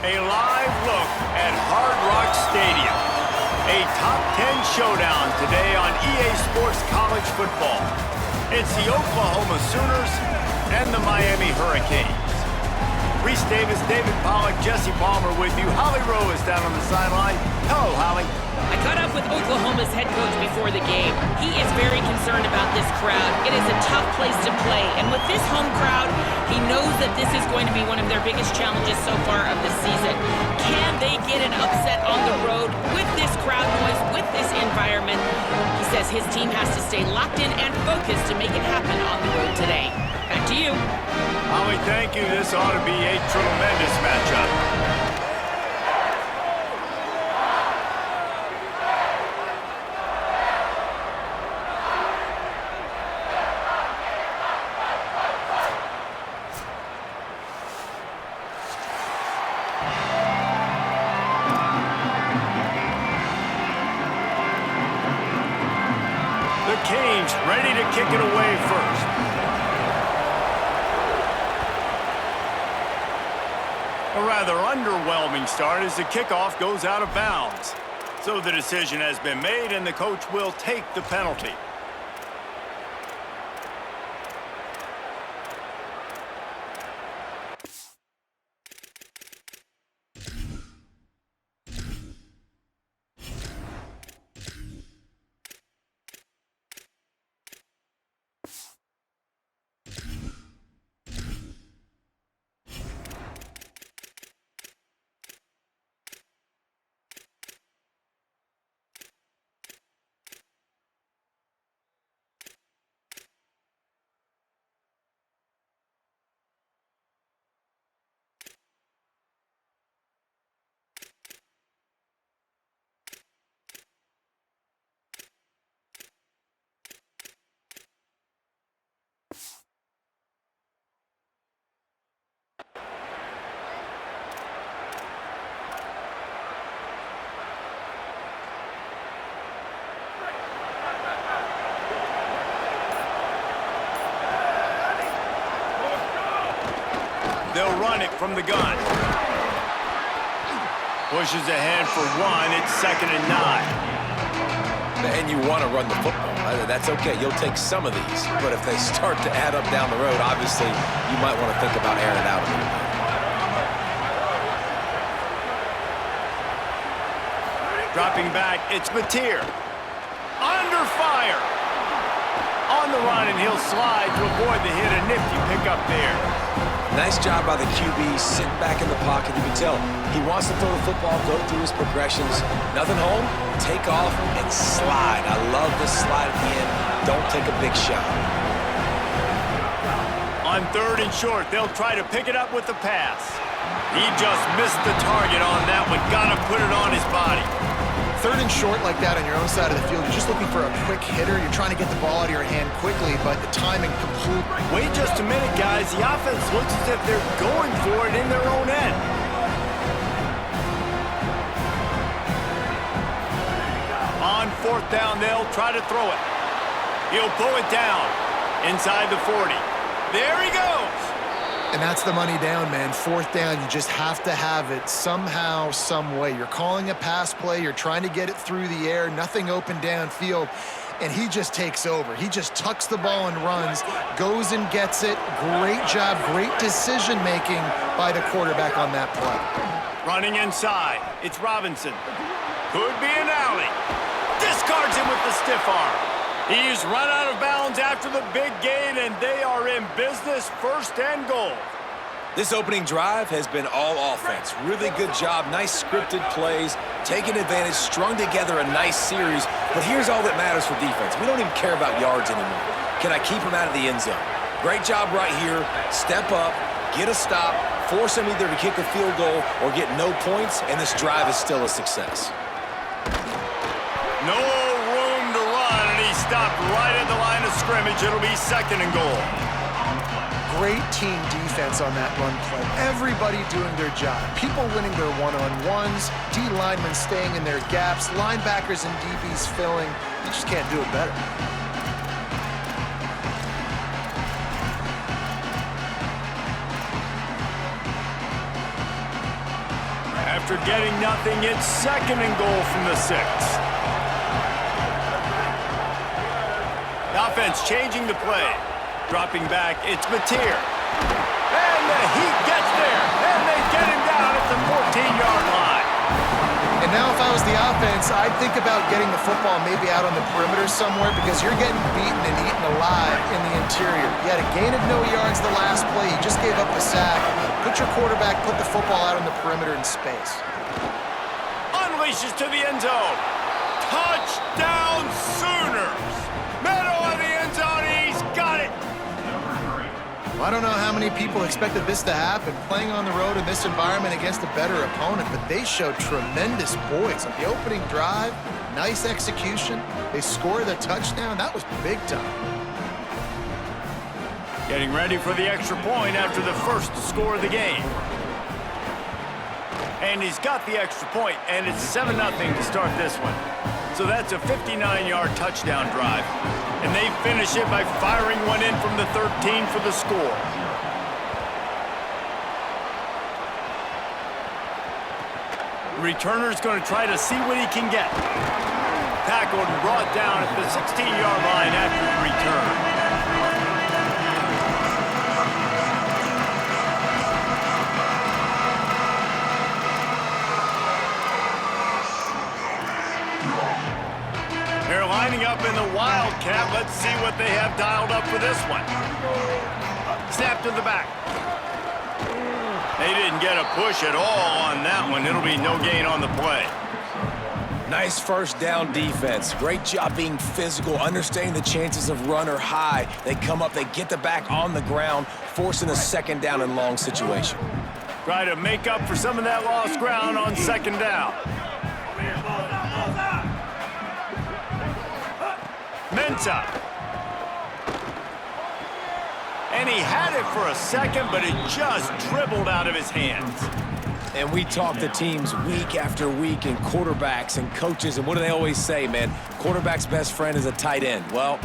A live look at Hard Rock Stadium. A top 10 showdown today on EA Sports College Football. It's the Oklahoma Sooners and the Miami Hurricanes. Reese Davis, David Pollack, Jesse Palmer with you. Holly Rowe is down on the sideline. Hello, Holly. I caught up with Oklahoma's head coach before the game. He is very concerned about this crowd. It is a tough place to play, and with this home crowd, he knows that this is going to be one of their biggest challenges so far of the season. Can they get an upset on the road with this crowd noise, with this environment? He says his team has to stay locked in and focused to make it happen on the road today. Back to you. Holly, thank you. This ought to be a tremendous matchup. The Canes ready to kick it away first. A rather underwhelming start as the kickoff goes out of bounds. So the decision has been made and the coach will take the penalty. They'll run it from the gun. Pushes ahead for one. It's 2nd and 9. And you want to run the football. That's okay. You'll take some of these. But if they start to add up down the road, obviously, you might want to think about airing it out a little bit. Dropping back, it's Mateer. Under fire. On the run, and he'll slide to avoid the hit. A nifty pickup there. Nice job by the QB, sitting back in the pocket. You can tell he wants to throw the football, go through his progressions. Nothing home, take off, and slide. I love this slide at the end. Don't take a big shot. On 3rd and short, they'll try to pick it up with the pass. He just missed the target on that one. Got to put it on his body. 3rd and short like that on your own side of the field, you're just looking for a quick hitter. You're trying to get the ball out of your hand quickly, but the timing complete. Wait just a minute, guys. The offense looks as if they're going for it in their own end. On 4th down, they'll try to throw it. He'll pull it down inside the 40. There he goes. And that's the money down, man. 4th down, you just have to have it somehow, some way. You're calling a pass play. You're trying to get it through the air. Nothing open downfield. And he just takes over. He just tucks the ball and runs, goes and gets it. Great job, great decision-making by the quarterback on that play. Running inside. It's Robinson. Could be an alley. Discards him with the stiff arm. He's run out of bounds after the big gain, and they are in business, 1st and goal. This opening drive has been all offense. Really good job, nice scripted plays, taking advantage, strung together a nice series. But here's all that matters for defense. We don't even care about yards anymore. Can I keep him out of the end zone? Great job right here. Step up, get a stop, force him either to kick a field goal or get no points, and this drive is still a success. No room to run, and he stopped right at the line of scrimmage. It'll be 2nd and goal. Great team defense on that run play. Everybody doing their job. People winning their one-on-ones, D linemen staying in their gaps, linebackers and DBs filling. You just can't do it better. After getting nothing, it's 2nd and goal from the 6. The offense changing the play. Dropping back, it's Mateer. And the Heat gets there, and they get him down at the 14-yard line. And now if I was the offense, I'd think about getting the football maybe out on the perimeter somewhere because you're getting beaten and eaten alive in the interior. You had a gain of no yards the last play. You just gave up a sack. Put your quarterback, put the football out on the perimeter in space. Unleashes to the end zone. Touchdown Sooners. Middle of the end zone, he's got it. I don't know how many people expected this to happen, playing on the road in this environment against a better opponent, but they showed tremendous poise. On the opening drive, nice execution. They scored a touchdown. That was big time. Getting ready for the extra point after the first score of the game. And he's got the extra point, and it's 7-0 to start this one. So that's a 59-yard touchdown drive. And they finish it by firing one in from the 13 for the score. Returner's going to try to see what he can get. Tackled and brought down at the 16-yard line after the return. They're lining up in the Wildcat. Let's see what they have dialed up for this one. Snap to the back. They didn't get a push at all on that one. It'll be no gain on the play. Nice first down defense. Great job being physical, understanding the chances of run are high. They come up, they get the back on the ground, forcing a 2nd down and long situation. Try to make up for some of that lost ground on 2nd down. Mensa. And he had it for a second, but it just dribbled out of his hands. And we talk to teams week after week and quarterbacks and coaches, and what do they always say, man? Quarterback's best friend is a tight end. Well,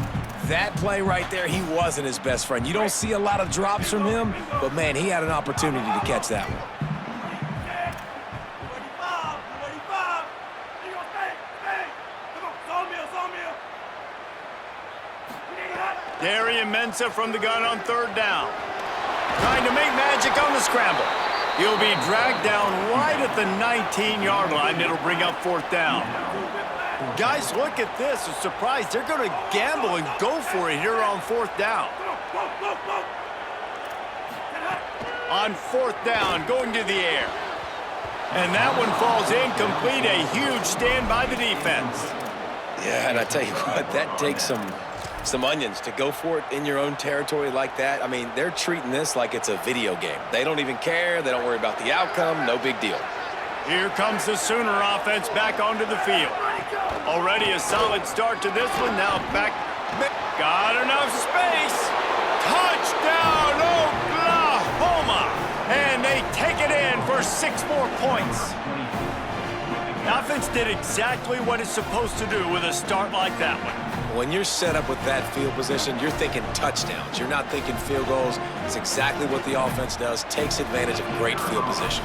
that play right there, he wasn't his best friend. You don't see a lot of drops from him, but, man, he had an opportunity to catch that one. Darian Mensa from the gun on 3rd down. Trying to make magic on the scramble. He'll be dragged down right at the 19-yard line. It'll bring up 4th down. Guys, look at this. I'm surprised they're going to gamble and go for it here on 4th down. On 4th down, going to the air. And that one falls incomplete. A huge stand by the defense. Yeah, and I tell you what, that takes some onions to go for it in your own territory like that. I mean, they're treating this like it's a video game. They don't even care. They don't worry about the outcome. No big deal. Here comes the Sooner offense back onto the field. Already a solid start to this one. Now back. Got enough space. Touchdown, Oklahoma. And they take it in for 6 more points. The offense did exactly what it's supposed to do with a start like that one. When you're set up with that field position, you're thinking touchdowns. You're not thinking field goals. It's exactly what the offense does. Takes advantage of great field position.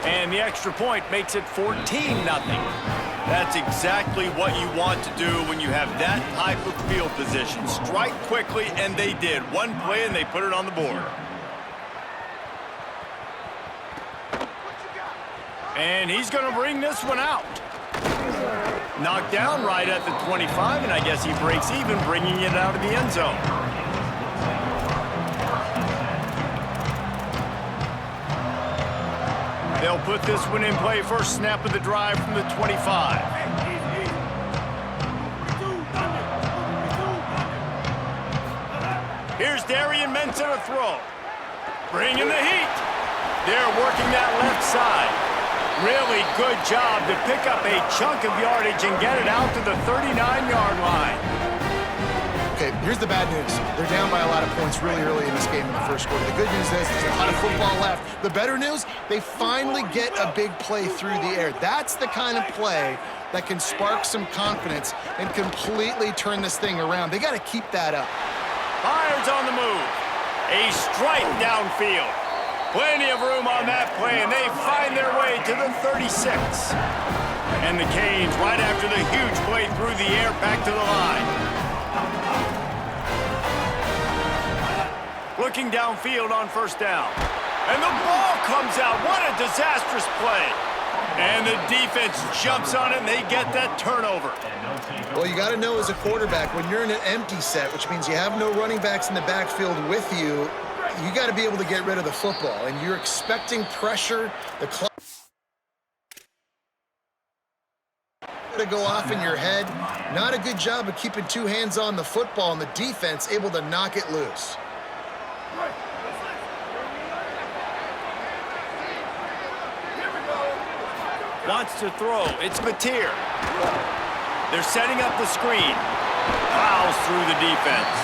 And the extra point makes it 14-0. That's exactly what you want to do when you have that type of field position. Strike quickly, and they did. One play, and they put it on the board. And he's going to bring this one out. Knocked down right at the 25, and I guess he breaks even, bringing it out of the end zone. They'll put this one in play. First snap of the drive from the 25. Here's Darian Mensa to throw. Bringing the heat. They're working that left side. Really good job to pick up a chunk of yardage and get it out to the 39-yard line. Okay, here's the bad news. They're down by a lot of points really early in this game in the first quarter. The good news is there's a lot of football left. The better news, they finally get a big play through the air. That's the kind of play that can spark some confidence and completely turn this thing around. They got to keep that up. Fires on the move. A strike downfield. Plenty of room on that play, and they find their way to the 36. And the Canes, right after the huge play through the air, back to the line. Looking downfield on first down. And the ball comes out. What a disastrous play. And the defense jumps on it, and they get that turnover. Well, you got to know as a quarterback, when you're in an empty set, which means you have no running backs in the backfield with you, you got to be able to get rid of the football. And you're expecting pressure, the clock to go off in your head. Not a good job of keeping two hands on the football, and the defense able to knock it loose. Wants to throw. It's Mateer. They're setting up the screen. Plows through the defense.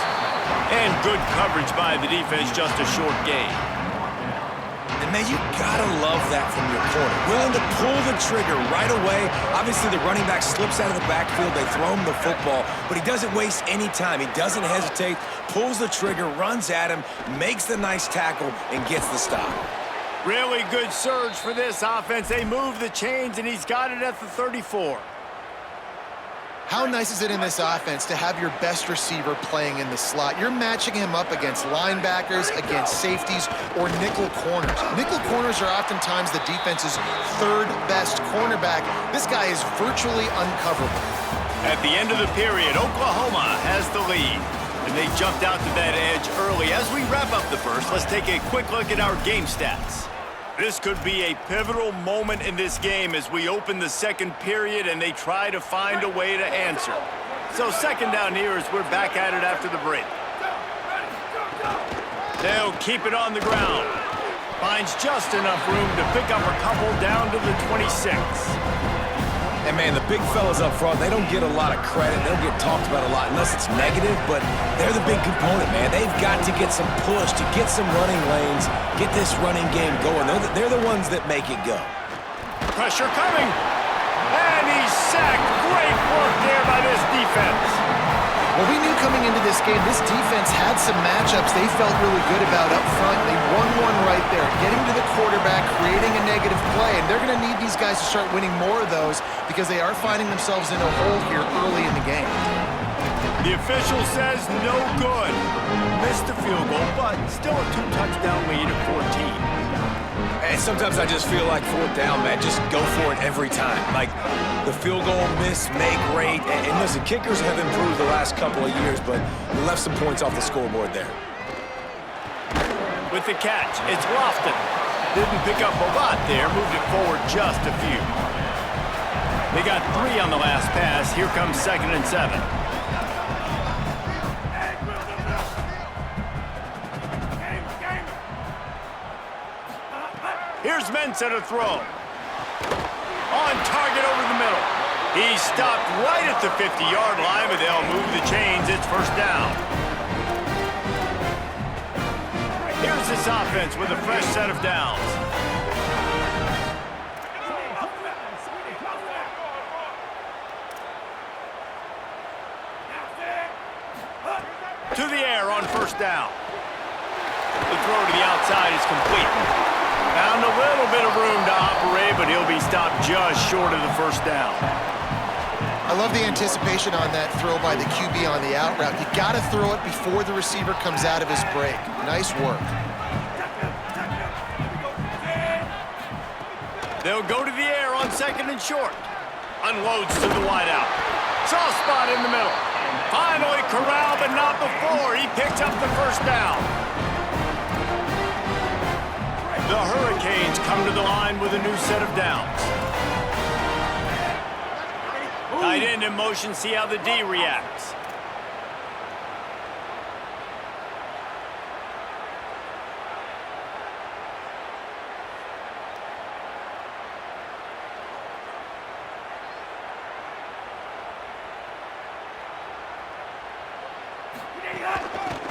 And good coverage by the defense, just a short gain. And, man, you gotta love that from your corner. Willing to pull the trigger right away. Obviously, the running back slips out of the backfield. They throw him the football, but he doesn't waste any time. He doesn't hesitate, pulls the trigger, runs at him, makes the nice tackle, and gets the stop. Really good surge for this offense. They move the chains, and he's got it at the 34. How nice is it in this offense to have your best receiver playing in the slot? You're matching him up against linebackers, against safeties, or nickel corners. Nickel corners are oftentimes the defense's third best cornerback. This guy is virtually uncoverable. At the end of the period, Oklahoma has the lead. And they jumped out to that edge early. As we wrap up the first, let's take a quick look at our game stats. This could be a pivotal moment in this game as we open the second period and they try to find a way to answer. So second down here as we're back at it after the break. They'll keep it on the ground. Finds just enough room to pick up a couple down to the 26. And, man, the big fellas up front, they don't get a lot of credit. They don't get talked about a lot unless it's negative, but they're the big component, man. They've got to get some push, to get some running lanes, get this running game going. They're the ones that make it go. Pressure coming. And he's sacked. Great work there by this defense. Well, we knew coming into this game, this defense had some matchups they felt really good about up front. They won one right there, getting to the quarterback, creating a negative play, and they're going to need these guys to start winning more of those because they are finding themselves in a hole here early in the game. The official says no good. Missed the field goal, but still a two-touchdown lead of 14. And sometimes I just feel like fourth down, man, just go for it every time. Like the field goal miss, make great. And listen, kickers have improved the last couple of years, but we left some points off the scoreboard there. With the catch, it's Lofton. Didn't pick up a lot there, moved it forward just a few. They got 3 on the last pass. Here comes 2nd and 7. Here's Mensah to throw. On target over the middle. He stopped right at the 50-yard line, but they'll move the chains. It's first down. Here's this offense with a fresh set of downs. To the air on first down. The throw to the outside is complete. Found a little bit of room to operate, but he'll be stopped just short of the first down. I love the anticipation on that throw by the QB on the out route. You got to throw it before the receiver comes out of his break. Nice work. They'll go to the air on 2nd and short. Unloads to the wideout. Soft spot in the middle. Finally corralled, but not before. He picks up the first down. The Hurricanes come to the line with a new set of downs. Tight end in motion, see how the D reacts.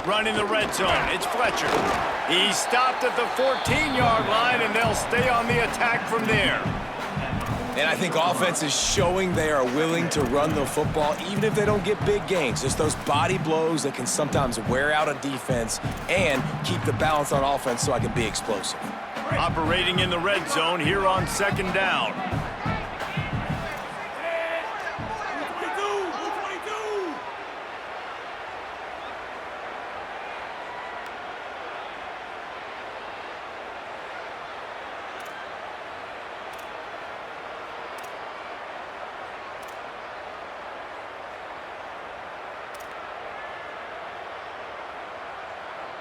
Running the red zone, it's Fletcher. He stopped at the 14-yard line, and they'll stay on the attack from there. And I think offense is showing they are willing to run the football, even if they don't get big gains. Just those body blows that can sometimes wear out a defense and keep the balance on offense so I can be explosive. Operating in the red zone here on second down.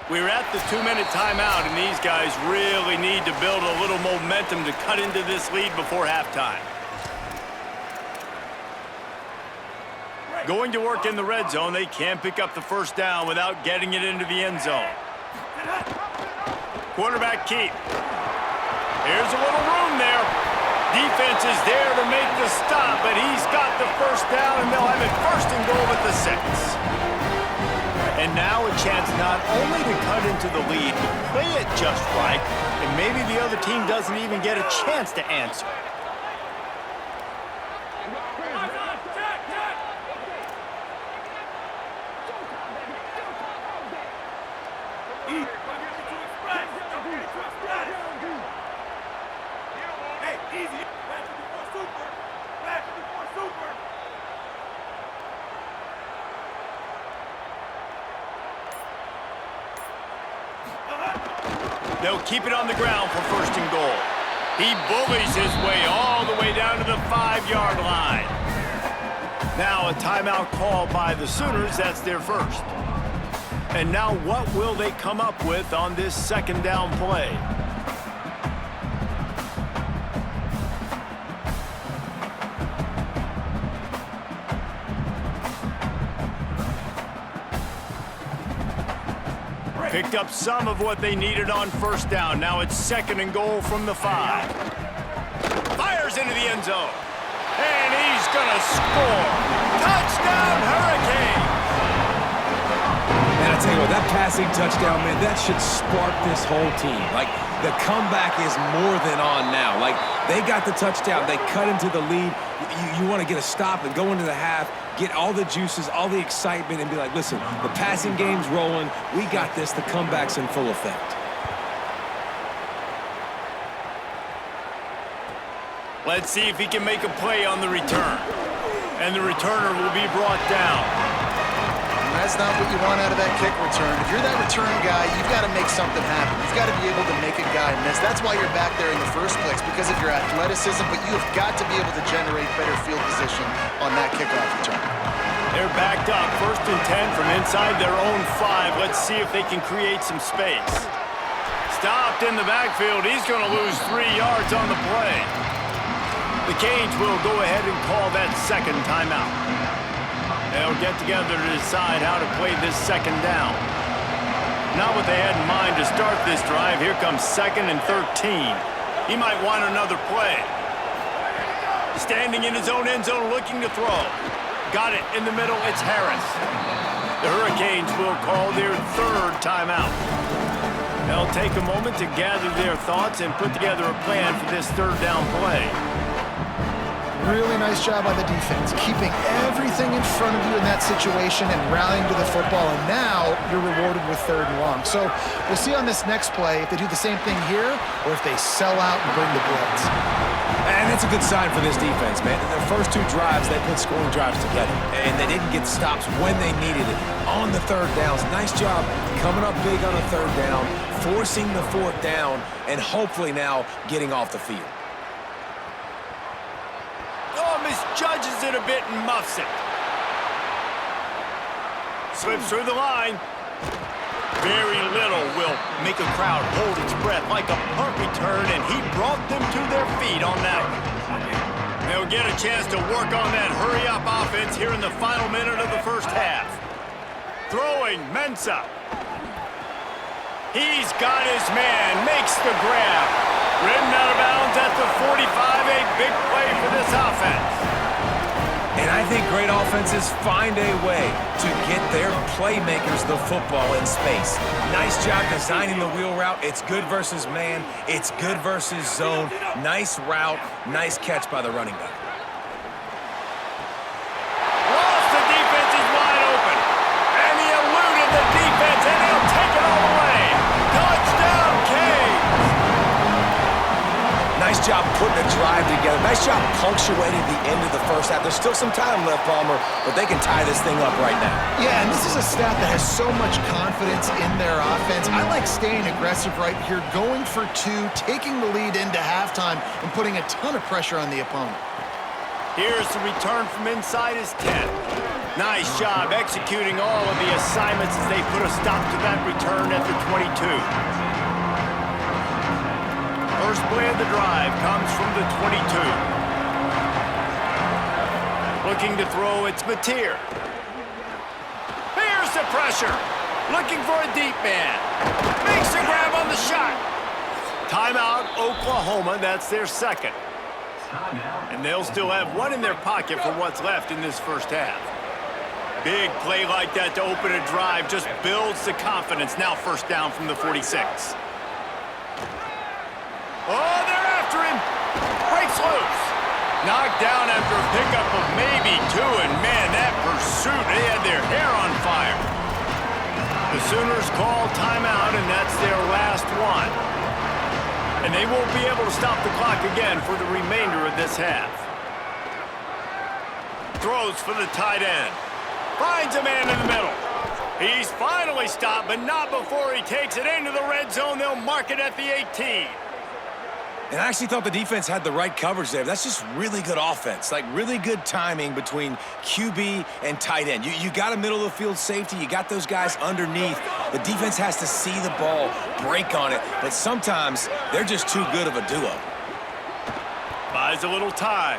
We're at the 2-minute timeout, and these guys really need to build a little momentum to cut into this lead before halftime. Going to work in the red zone, they can't pick up the first down without getting it into the end zone. Quarterback keep. Here's a little room there. Defense is there to make the stop, but he's got the first down, and they'll have it first and goal at the 6. And now a chance not only to cut into the lead, but play it just right, and maybe the other team doesn't even get a chance to answer. They'll keep it on the ground for first and goal. He bullies his way all the way down to the 5-yard line. Now a timeout called by the Sooners. That's their first. And now what will they come up with on this second down play? Picked up some of what they needed on first down. Now it's second and goal from the 5. Fires into the end zone. And he's going to score. Touchdown, Hurricanes! And I tell you what, that passing touchdown, man, that should spark this whole team. Like, the comeback is more than on now. Like, they got the touchdown. They cut into the lead. You want to get a stop and go into the half, get all the juices, all the excitement, and be like, listen, the passing game's rolling. We got this. The comeback's in full effect. Let's see if he can make a play on the return. And the returner will be brought down. That's not what you want out of that kick return. If you're that return guy, you've got to make something happen. You've got to be able to make a guy miss. That's why you're back there in the first place, because of your athleticism, but you have got to be able to generate better field position on that kickoff return. They're backed up, 1st and 10 from inside their own 5. Let's see if they can create some space. Stopped in the backfield. He's going to lose 3 yards on the play. The Canes will go ahead and call that second timeout. They'll get together to decide how to play this second down. Not what they had in mind to start this drive. Here comes 2nd and 13. He might want another play. Standing in his own end zone looking to throw. Got it in the middle. It's Harris. The Hurricanes will call their 3rd timeout. They'll take a moment to gather their thoughts and put together a plan for this 3rd down play. Really nice job by the defense, keeping everything in front of you in that situation and rallying to the football, and now you're rewarded with 3rd and long. So we'll see on this next play if they do the same thing here or if they sell out and bring the blitz. And that's a good sign for this defense, man. In their first 2 drives, they put scoring drives together, and they didn't get stops when they needed it. On the 3rd downs, nice job coming up big on the 3rd down, forcing the 4th down, and hopefully now getting off the field. Oh, misjudges it a bit and muffs it. Slips through the line. Very little will make a crowd hold its breath like a punt return, and he brought them to their feet on that one. They'll get a chance to work on that hurry-up offense here in the final minute of the first half. Throwing, Mensah. He's got his man, makes the grab. Ridden out of bounds at the 45, a big play for this offense. And I think great offenses find a way to get their playmakers the football in space. Nice job designing the wheel route. It's good versus man. It's good versus zone. Nice route. Nice catch by the running back. Lost the defense is wide open. And he eluded the defense, and he'll take it all the way. Touchdown, Canes. Nice job putting a drive together. Nice job punctuating the end of the first half. There's still some time left, Palmer, but they can tie this thing up right now. Yeah, and this is a staff that has so much confidence in their offense. I like staying aggressive right here, going for two, taking the lead into halftime, and putting a ton of pressure on the opponent. Here's the return from inside his 10. Nice job executing all of the assignments as they put a stop to that return at the 22. First play of the drive comes from the 22. Looking to throw, it's Mateer. Here's the pressure. Looking for a deep man. Makes the grab on the shot. Timeout, Oklahoma. That's their second. And they'll still have one in their pocket for what's left in this first half. Big play like that to open a drive just builds the confidence. Now first down from the 46. Oh, they're after him. Breaks loose. Knocked down after a pickup of maybe two, and man, that pursuit, they had their hair on fire. The Sooners call timeout, and that's their last one. And they won't be able to stop the clock again for the remainder of this half. Throws for the tight end. Finds a man in the middle. He's finally stopped, but not before he takes it into the red zone. They'll mark it at the 18. And I actually thought the defense had the right coverage there. That's just really good offense, like really good timing between QB and tight end. You got a middle of the field safety. You got those guys underneath. The defense has to see the ball, break on it, but sometimes they're just too good of a duo. Buys a little time.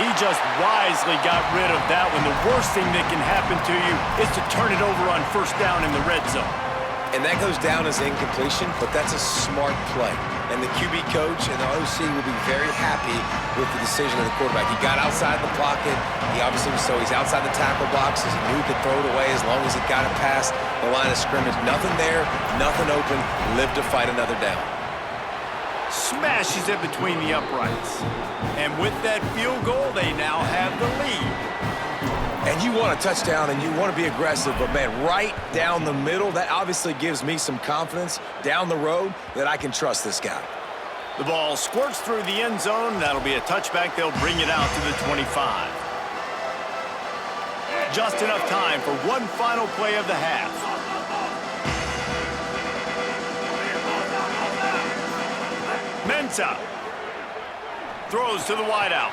He just wisely got rid of that one. The worst thing that can happen to you is to turn it over on first down in the red zone. And that goes down as incompletion, but that's a smart play. And the QB coach and the OC will be very happy with the decision of the quarterback. He got outside the pocket. He obviously was he's outside the tackle boxes. He knew he could throw it away as long as he got it past the line of scrimmage. Nothing there, nothing open. Lived to fight another down. Smashes it between the uprights. And with that field goal, they now have the lead. And you want a touchdown and you want to be aggressive, but man, right down the middle, that obviously gives me some confidence down the road that I can trust this guy. The ball squirts through the end zone. That'll be a touchback. They'll bring it out to the 25. Just enough time for one final play of the half. Mensah throws to the wideout.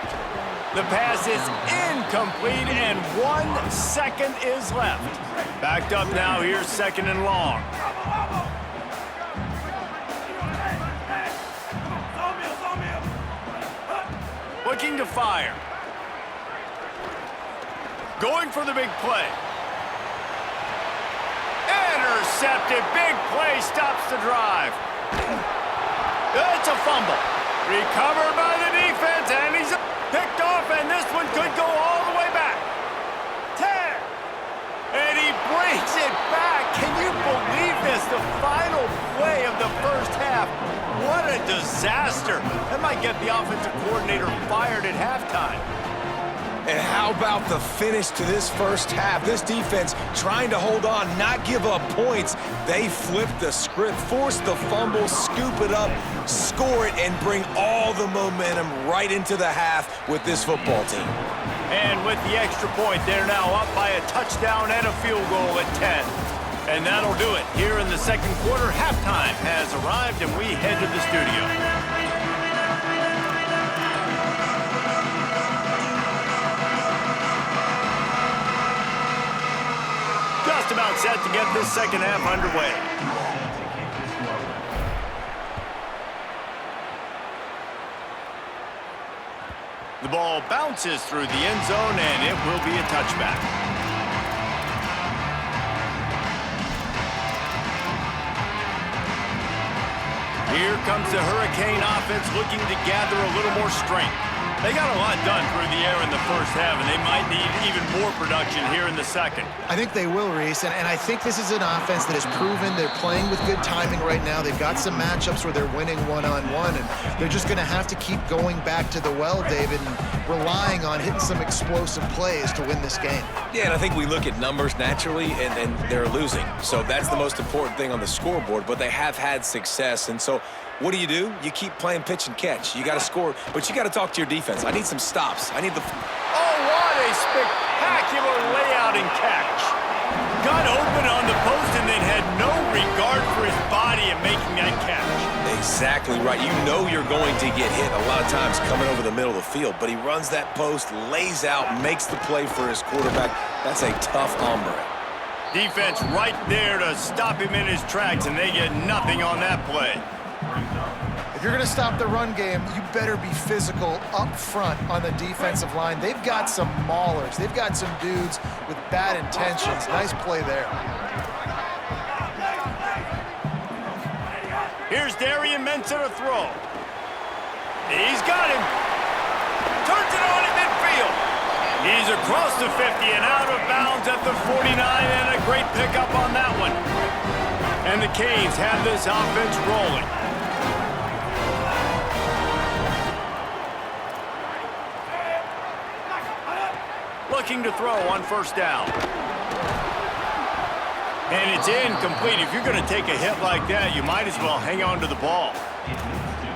The pass is incomplete, and 1 second is left. Backed up now, here's second and long. Looking to fire. Going for the big play. Intercepted, big play, stops the drive. It's a fumble. Recovered by the defense, and he's picked off, and this one could go all the way back. 10. And he brings it back. Can you believe this? The final play of the first half. What a disaster. That might get the offensive coordinator fired at halftime. And how about the finish to this first half? This defense trying to hold on, not give up points. They flipped the script, forced the fumble, scoop it up, score it, and bring all the momentum right into the half with this football team. And with the extra point, they're now up by a touchdown and a field goal at 10. And that'll do it. Here in the second quarter, halftime has arrived, and we head to the studio. Just about set to get this second half underway. The ball bounces through the end zone, and it will be a touchback. Here comes the Hurricane offense looking to gather a little more strength. They got a lot done through the air in the first half, and they might need even more production here in the second. I think they will, Reese, and I think this is an offense that has proven they're playing with good timing right now. They've got some matchups where they're winning one-on-one, and they're just going to have to keep going back to the well, David, and relying on hitting some explosive plays to win this game. Yeah, and I think we look at numbers naturally, and they're losing. So that's the most important thing on the scoreboard, but they have had success, and so what do? You keep playing pitch and catch. You got to score, but you got to talk to your defense. I need some stops. I need the... Oh, what a spectacular layout and catch. Got open on the post and then had no regard for his body in making that catch. Exactly right. You know you're going to get hit a lot of times coming over the middle of the field, but he runs that post, lays out, makes the play for his quarterback. That's a tough hombre. Defense right there to stop him in his tracks, and they get nothing on that play. If you're going to stop the run game, you better be physical up front on the defensive line. They've got some maulers. They've got some dudes with bad intentions. Nice play there. Here's Darian Mensah to throw. He's got him. Turns it on in midfield. He's across the 50 and out of bounds at the 49, and a great pickup on that one. And the Canes have this offense rolling. Looking to throw on first down. And it's incomplete. If you're going to take a hit like that, you might as well hang on to the ball.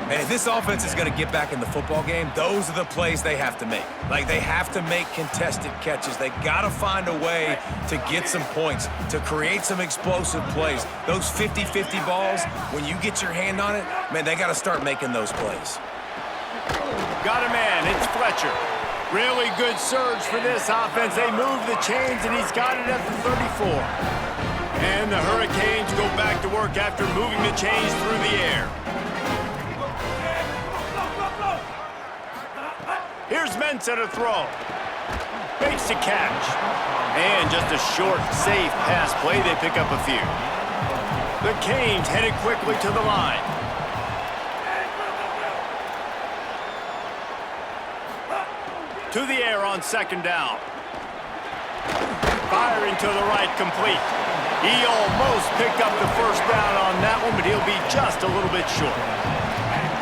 And if this offense is going to get back in the football game, those are the plays they have to make. Like, they have to make contested catches. They got to find a way to get some points, to create some explosive plays. Those 50-50 balls, when you get your hand on it, man, they got to start making those plays. Got a man. It's Fletcher. Really good surge for this offense. They move the chains, and he's got it at the 34. And the Hurricanes go back to work after moving the chains through the air. Here's Mensah to throw. Makes the catch. And just a short, safe pass play. They pick up a few. The Canes headed quickly to the line. To the air on second down. Firing to the right, complete. He almost picked up the first down on that one, but he'll be just a little bit short.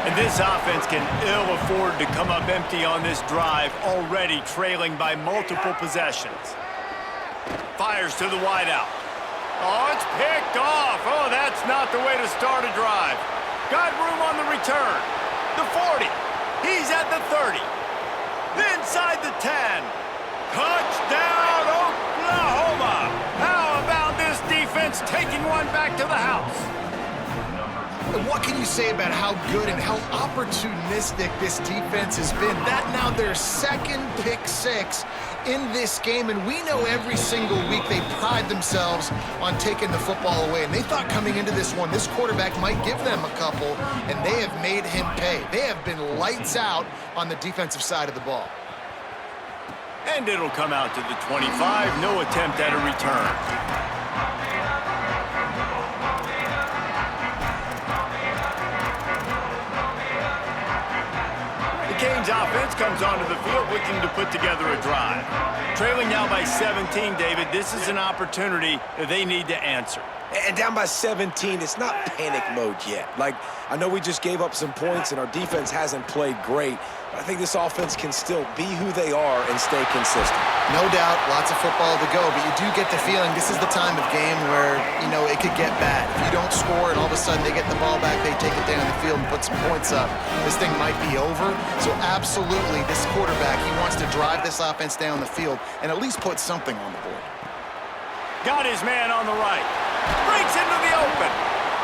And this offense can ill afford to come up empty on this drive, already trailing by multiple possessions. Fires to the wideout. Oh, it's picked off. Oh, that's not the way to start a drive. Got room on the return. The 40. He's at the 30. Inside the 10. Touchdown, Oklahoma. How about this defense taking one back to the house? What can you say about how good and how opportunistic this defense has been? That now their second pick six in this game, and we know every single week they pride themselves on taking the football away, and they thought coming into this one, this quarterback might give them a couple, and they have made him pay. They have been lights out on the defensive side of the ball. And it'll come out to the 25. No attempt at a return. The Canes offense comes onto the field looking to put together a drive. Trailing now by 17, David, this is an opportunity that they need to answer. And down by 17, it's not panic mode yet. Like, I know we just gave up some points and our defense hasn't played great, but I think this offense can still be who they are and stay consistent. No doubt, lots of football to go, but you do get the feeling this is the time of game where, you know, it could get bad. If you don't score and all of a sudden they get the ball back, they take it down the field and put some points up, this thing might be over. So absolutely, this quarterback, he wants to drive this offense down the field and at least put something on the board. Got his man on the right. Breaks into the open.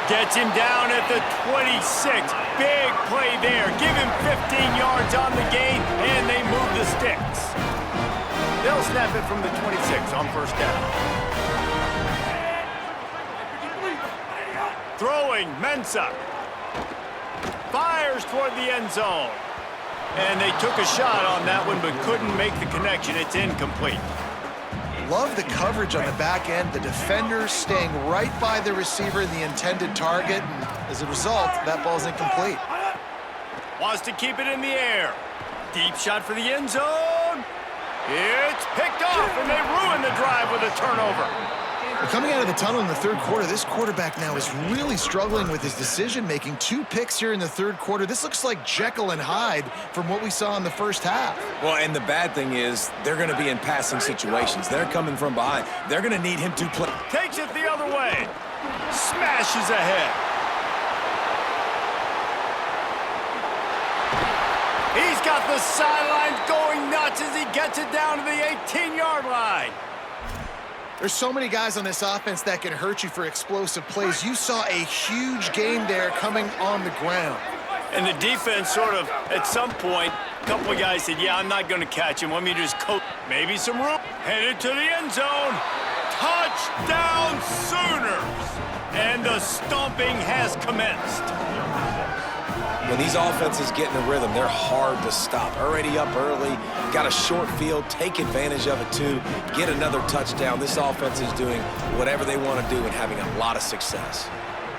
Gets him down at the 26. Big play there. Give him 15 yards on the gain, and they move the sticks. They'll snap it from the 26 on first down. Throwing, Mensah. Fires toward the end zone. And they took a shot on that one, but couldn't make the connection. It's incomplete. Love the coverage on the back end. The defenders staying right by the receiver, the intended target, and as a result, that ball's incomplete. Wants to keep it in the air. Deep shot for the end zone. It's picked off, and they ruin the drive with a turnover. Coming out of the tunnel in the third quarter, this quarterback now is really struggling with his decision-making. 2 picks here in the third quarter. This looks like Jekyll and Hyde from what we saw in the first half. Well, and the bad thing is they're going to be in passing situations. They're coming from behind. They're going to need him to play. Takes it the other way. Smashes ahead. He's got the sidelines going nuts as he gets it down to the 18-yard line. There's so many guys on this offense that can hurt you for explosive plays. You saw a huge game there coming on the ground. And the defense sort of, at some point, a couple of guys said, yeah, I'm not going to catch him. Let me just coach. Maybe some room. Headed to the end zone. Touchdown Sooners. And the stomping has commenced. When these offenses get in a rhythm, they're hard to stop. Already up early, got a short field, take advantage of it too, get another touchdown. This offense is doing whatever they want to do and having a lot of success.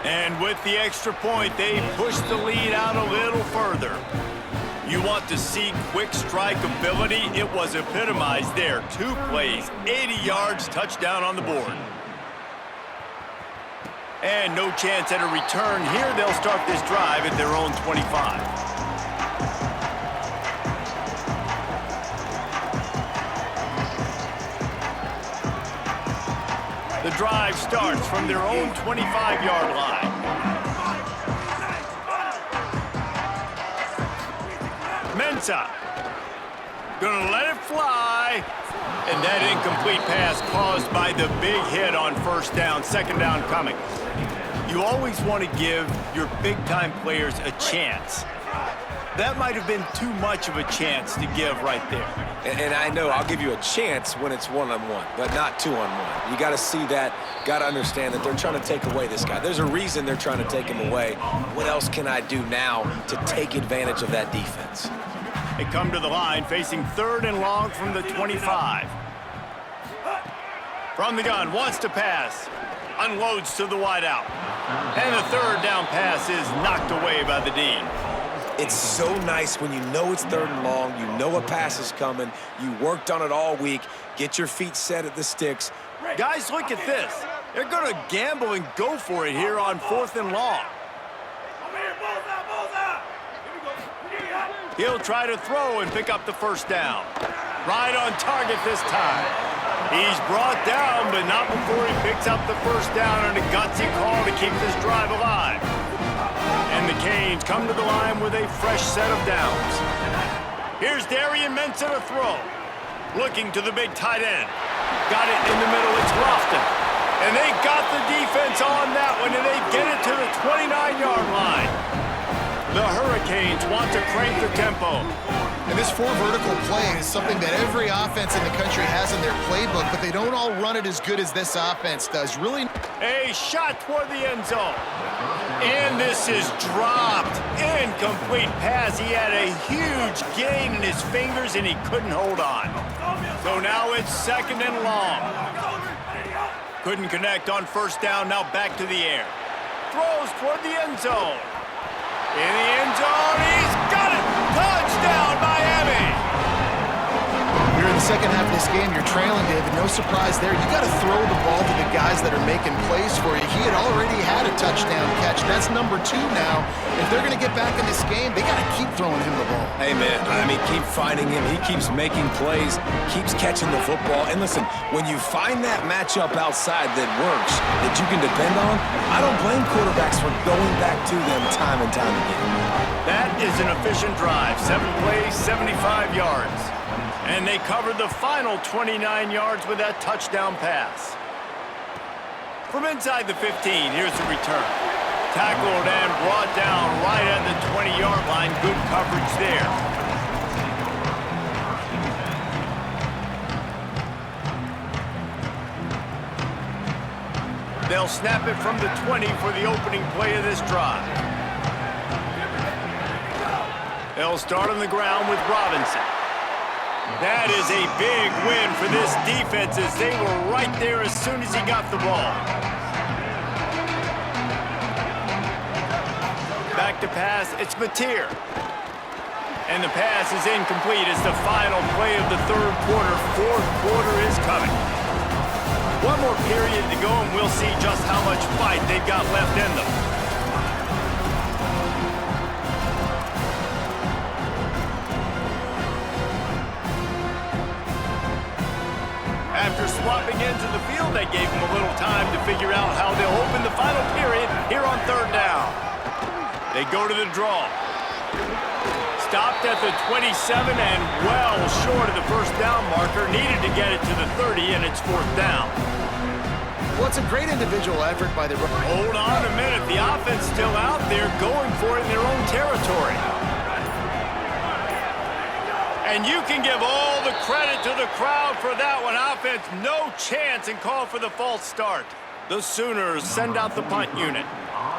And with the extra point, they push the lead out a little further. You want to see quick strike ability? It was epitomized there. 2 plays, 80 yards, touchdown on the board. And no chance at a return here. They'll start this drive at their own 25. The drive starts from their own 25-yard line. Mensah gonna let it fly. And that incomplete pass caused by the big hit on first down, second down coming. You always want to give your big-time players a chance. That might have been too much of a chance to give right there. And I know I'll give you a chance when it's one-on-one, but not two-on-one. You got to see that, got to understand that they're trying to take away this guy. There's a reason they're trying to take him away. What else can I do now to take advantage of that defense? They come to the line facing 3rd and long from the 25. From the gun, wants to pass. Unloads to the wideout. And the 3rd down pass is knocked away by the D. It's so nice when you know it's 3rd and long, you know a pass is coming, you worked on it all week, get your feet set at the sticks. Guys, look at this. They're going to gamble and go for it here on 4th and long. He'll try to throw and pick up the first down. Right on target this time. He's brought down, but not before he picks up the first down on a gutsy call to keep this drive alive. And the Canes come to the line with a fresh set of downs. Here's Darian Mensah to throw. Looking to the big tight end. Got it in the middle, it's Lofton. And they got the defense on that one, and they get it to the 29-yard line. The Hurricanes want to crank the tempo. And this 4 vertical play is something that every offense in the country has in their playbook, but they don't all run it as good as this offense does. Really. A shot toward the end zone. And this is dropped. Incomplete pass. He had a huge gain in his fingers, and he couldn't hold on. So now it's 2nd and long. Couldn't connect on first down. Now back to the air. Throws toward the end zone. In the end zone, he's got it! Touchdown, Miami! You're in the second half of this game, you're trailing, David. No surprise there. You got to throw the ball to the guys that are making plays for you. He had already had a touchdown catch. That's number 2 now. If they're going to get back in this game, they got to keep throwing him the ball. Hey, man, I mean, keep finding him. He keeps making plays, keeps catching the football. And listen, when you find that matchup outside that works, that you can depend on, I don't blame quarterbacks for going back to them time and time again. That is an efficient drive. 7 plays, 75 yards. And they covered the final 29 yards with that touchdown pass. From inside the 15, here's the return. Tackled and brought down right at the 20-yard line. Good coverage there. They'll snap it from the 20 for the opening play of this drive. They'll start on the ground with Robinson. That is a big win for this defense as they were right there as soon as he got the ball. Back to pass, it's Mateer. And the pass is incomplete. It's the final play of the third quarter. Fourth quarter is coming. One more period to go, and we'll see just how much fight they've got left in them. After swapping into the field, they gave them a little time to figure out how they'll open the final period here on third down. They go to the draw. Stopped at the 27 and well short of the first down marker. Needed to get it to the 30, and it's fourth down. Well, it's a great individual effort by the... Hold on a minute. The offense still out there going for it in their own territory. And you can give all the credit to the crowd for that one. Offense, no chance, and call for the false start. The Sooners send out the punt unit.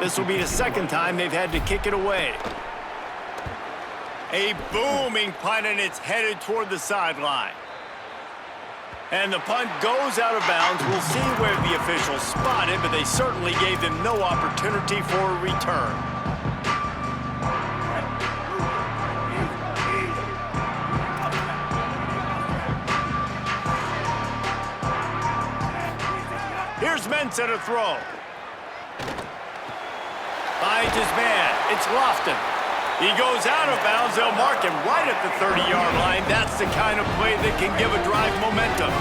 This will be the second time they've had to kick it away. A booming punt, and it's headed toward the sideline. And the punt goes out of bounds. We'll see where the officials spot it, but they certainly gave them no opportunity for a return. Here's Mensah to throw. Finds his man. It's Lofton. He goes out of bounds. They'll mark him right at the 30-yard line. That's the kind of play that can give a drive momentum.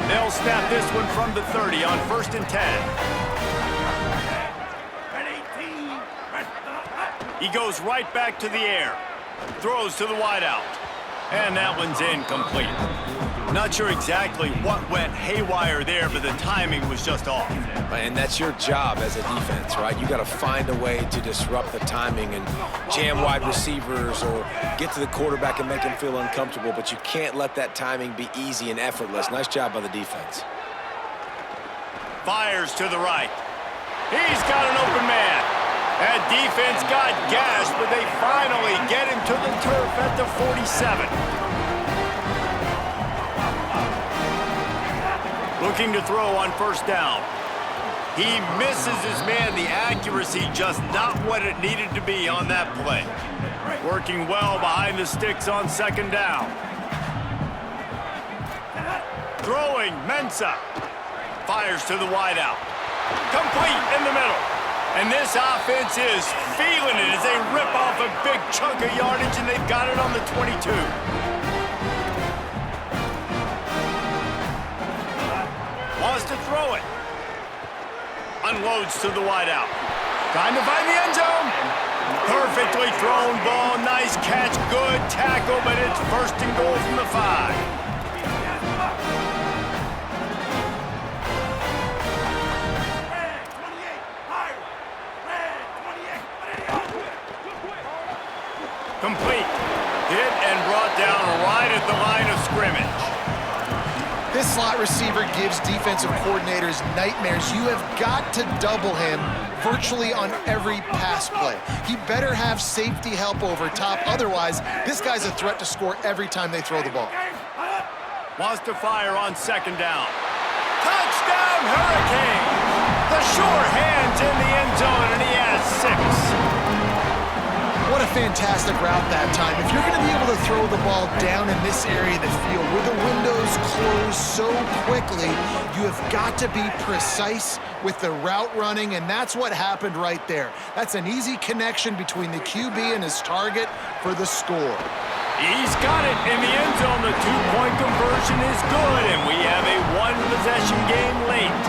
They'll snap this one from the 30 on 1st and 10. He goes right back to the air. Throws to the wideout. And that one's incomplete. Not sure exactly what went haywire there, but the timing was just off. And that's your job as a defense, right? You got to find a way to disrupt the timing and jam wide receivers or get to the quarterback and make him feel uncomfortable, but you can't let that timing be easy and effortless. Nice job by the defense. Fires to the right. He's got an open man. That defense got gashed, but they finally get him to the turf at the 47. Looking to throw on 1st down. He misses his man. The accuracy just not what it needed to be on that play. Working well behind the sticks on 2nd down. Throwing, Mensah. Fires to the wideout. Complete in the middle. And this offense is feeling it as they rip off a big chunk of yardage, and they've got it on the 22. Wants to throw it. Unloads to the wideout. Trying to find the end zone. Perfectly thrown ball. Nice catch. Good tackle, but it's 1st and goal from the 5. Complete. Hit and brought down right at the line of scrimmage. This slot receiver gives defensive coordinators nightmares. You have got to double him virtually on every pass play. He better have safety help over top. Otherwise, this guy's a threat to score every time they throw the ball. Wants to fire on 2nd down. Touchdown, Hurricane! The sure hands in the end zone, and he has 6. What a fantastic route that time. If you're going to be able to throw the ball down in this area of the field where the windows close so quickly, you have got to be precise with the route running, and that's what happened right there. That's an easy connection between the QB and his target for the score. He's got it in the end zone. The 2-point conversion is good, and we have a 1-possession game late.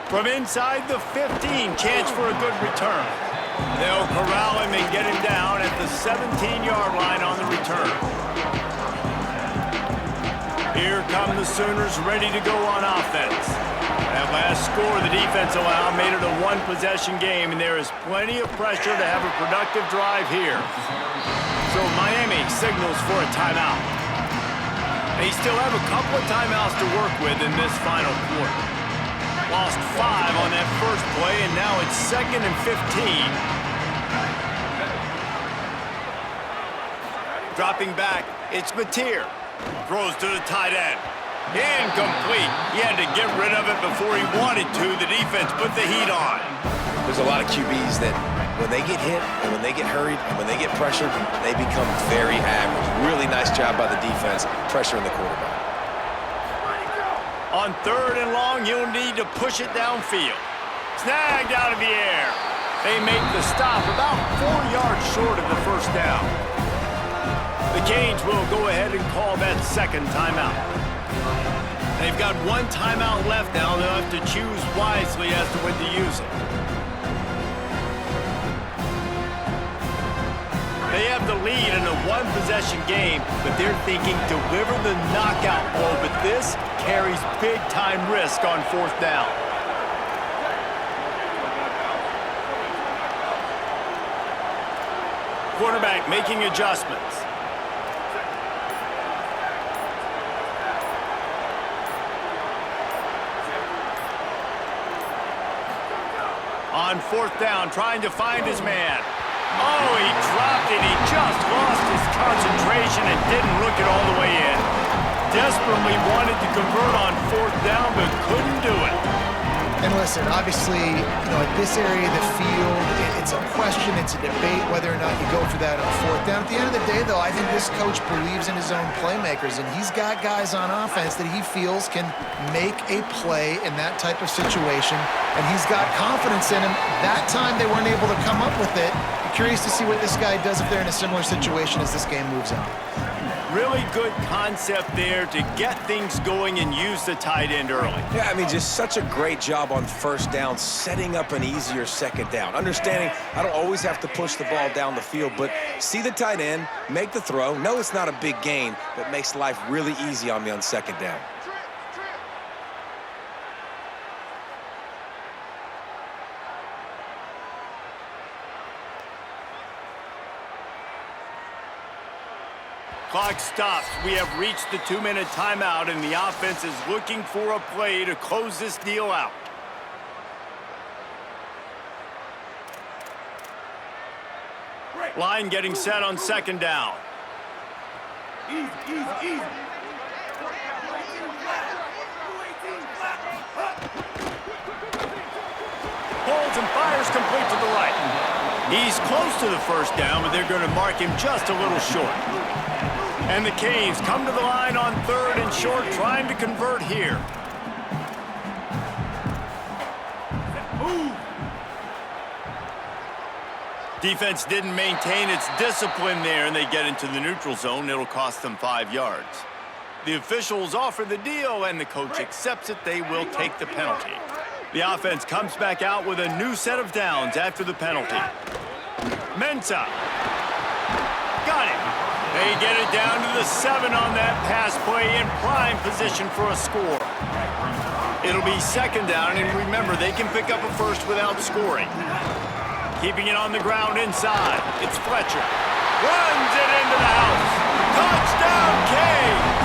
From inside the 15, chance for a good return. They'll corral him and get him down at the 17-yard line on the return. Here come the Sooners ready to go on offense. That last score the defense allowed made it a 1-possession game, and there is plenty of pressure to have a productive drive here. So Miami signals for a timeout. They still have a couple of timeouts to work with in this final quarter. Lost 5 on that first play, and now it's 2nd and 15. Dropping back, it's Mateer. Throws to the tight end. Incomplete. He had to get rid of it before he wanted to. The defense put the heat on. There's a lot of QBs that when they get hit and when they get hurried and when they get pressured, they become very average. Really nice job by the defense pressuring the quarterback. On 3rd and long, he'll need to push it downfield. Snagged out of the air. They make the stop about 4 yards short of the first down. The Canes will go ahead and call that second timeout. They've got 1 timeout left now. They'll have to choose wisely as to when to use it. They have the lead in a 1-possession game, but they're thinking deliver the knockout blow, but this carries big-time risk on 4th down. Quarterback making adjustments. On 4th down, trying to find his man. Oh, he dropped it. He just lost his concentration and didn't look it all the way in. Desperately wanted to convert on 4th down, but couldn't do it. And listen, obviously, at this area of the field, it's a question, it's a debate whether or not you go for that on 4th down. At the end of the day, though, I think this coach believes in his own playmakers, and he's got guys on offense that he feels can make a play in that type of situation, and he's got confidence in him. That time they weren't able to come up with it. I'm curious to see what this guy does if they're in a similar situation as this game moves on. Really good concept there to get things going and use the tight end early. Yeah, I mean, just such a great job on 1st down, setting up an easier 2nd down. Understanding I don't always have to push the ball down the field, but see the tight end, make the throw. No, it's not a big gain, but makes life really easy on me on 2nd down. Clock stops. We have reached the 2-minute timeout, and the offense is looking for a play to close this deal out. Line getting set on 2nd down. Easy. Holds and fires complete to the right. He's close to the 1st down, but they're going to mark him just a little short. And the Canes come to the line on 3rd and short, trying to convert here. Defense didn't maintain its discipline there, and they get into the neutral zone. It'll cost them 5 yards. The officials offer the deal, and the coach accepts it. They will take the penalty. The offense comes back out with a new set of downs after the penalty. Mensah. Got it. They get it down to the 7 on that pass play in prime position for a score. It'll be 2nd down, and remember, they can pick up a first without scoring. Keeping it on the ground inside. It's Fletcher. Runs it into the house. Touchdown, Canes!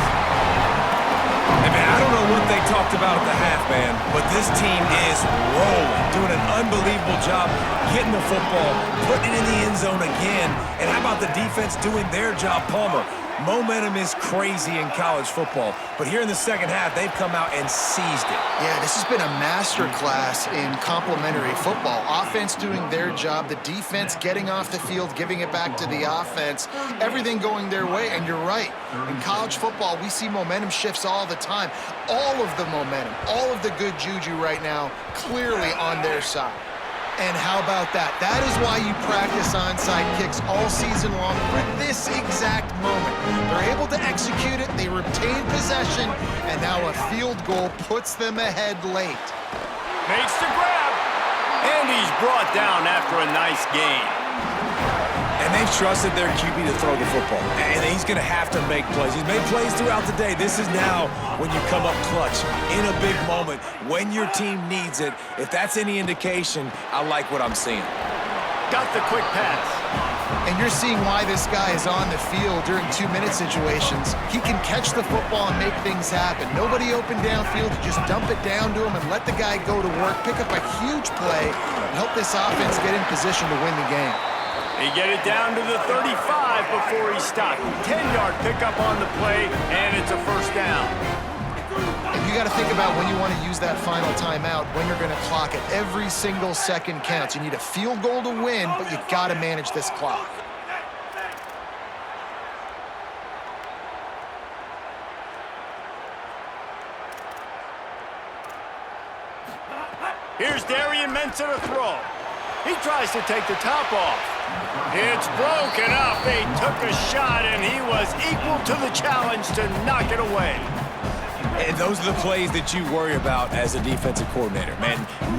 Hey, man, I don't know what they talked about at the half, man, but this team is rolling, doing an unbelievable job getting the football, putting it in the end zone again, and how about the defense doing their job, Palmer? Momentum is crazy in college football, but here in the 2nd half, they've come out and seized it. Yeah, this has been a masterclass in complementary football. Offense doing their job, the defense getting off the field, giving it back to the offense, everything going their way, and you're right. In college football, we see momentum shifts all the time. All of the momentum, all of the good juju right now, clearly on their side. And how about that? That is why you practice onside kicks all season long for this exact moment. They're able to execute it, they retain possession, and now a field goal puts them ahead late. Makes the grab. And he's brought down after a nice gain. And they've trusted their QB to throw the football. And he's going to have to make plays. He's made plays throughout the day. This is now when you come up clutch in a big moment when your team needs it. If that's any indication, I like what I'm seeing. Got the quick pass. And you're seeing why this guy is on the field during 2-minute situations. He can catch the football and make things happen. Nobody open downfield. You just dump it down to him and let the guy go to work, pick up a huge play, and help this offense get in position to win the game. They get it down to the 35 before he stopped. 10-yard pickup on the play, and it's a 1st down. you got to think about when you want to use that final timeout, when you're going to clock it. Every single second counts. You need a field goal to win, but you got to manage this clock. Here's Darian Mensah to throw. He tries to take the top off. It's broken up. They took a shot, and he was equal to the challenge to knock it away. And those are the plays that you worry about as a defensive coordinator, man.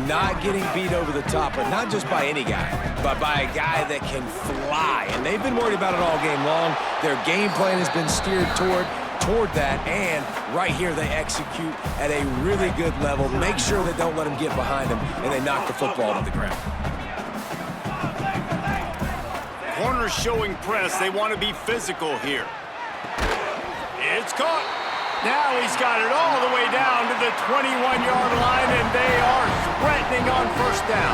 Not getting beat over the top, but not just by any guy, but by a guy that can fly. And they've been worried about it all game long. Their game plan has been steered toward that, and right here they execute at a really good level. Make sure they don't let them get behind them, and they knock the football to the ground. Corners showing press. They want to be physical here. It's caught. Now he's got it all the way down to the 21-yard line, and they are threatening on first down.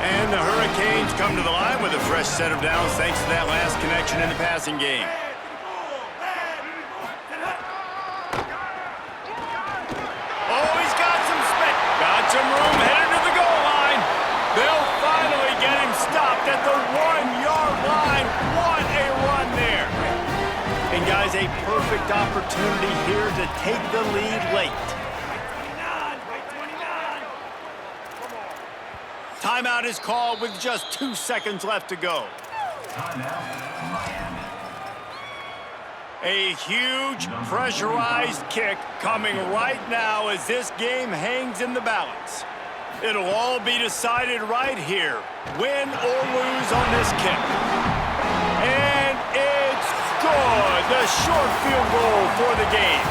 And the Hurricanes come to the line with a fresh set of downs thanks to that last connection in the passing game. Oh, he's got some space. Got some room headed to the goal line. They'll finally get him stopped at the 1-yard line. What a run there. And guys, a perfect opportunity here to take the lead late. Timeout is called with just 2 seconds left to go. A huge pressurized kick coming right now as this game hangs in the balance. It'll all be decided right here, win or lose on this kick. And it's good. The short field goal for the game.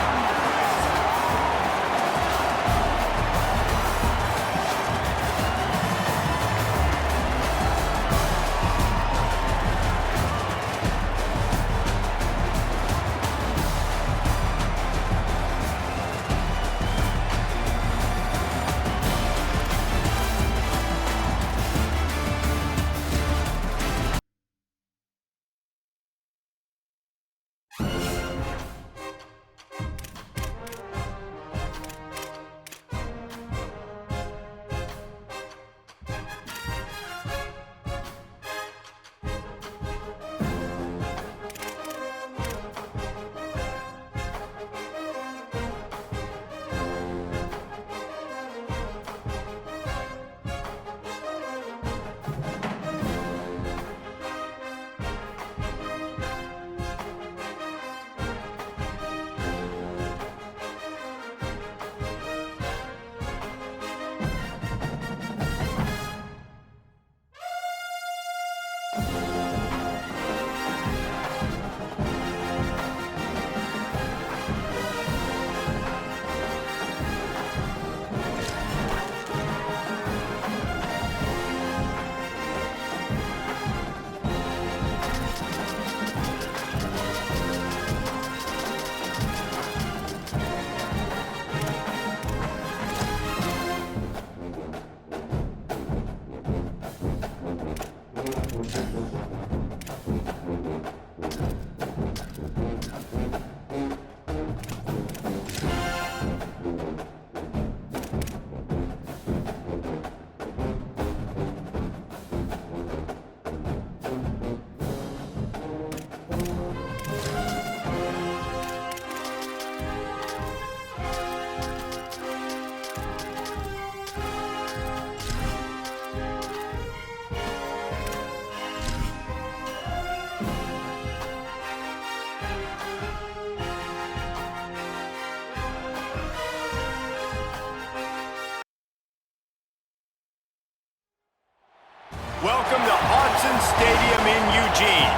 Welcome to Autzen Stadium in Eugene.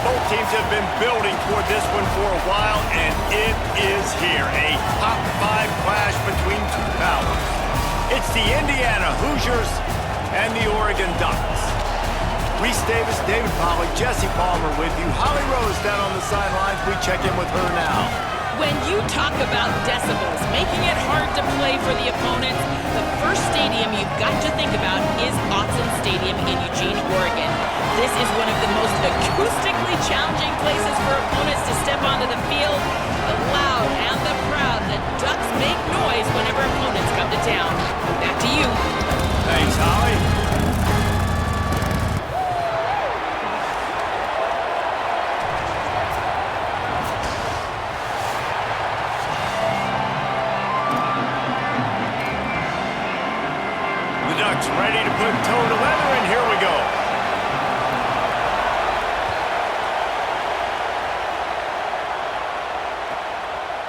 Both teams have been building toward this one for a while, and it is here. A top 5 clash between two powers. It's the Indiana Hoosiers and the Oregon Ducks. Reese Davis, David Pollack, Jesse Palmer with you. Holly Rose down on the sidelines. We check in with her now. When you talk about decibels, making it hard to play for the opponents, the first stadium you've got to think about is Autzen Stadium in Eugene, Oregon. This is one of the most acoustically challenging places for opponents to step onto the field. The loud and the proud, the Ducks make noise whenever opponents come to town. Back to you. Thanks, Holly. Ready to put toe to leather, and here we go.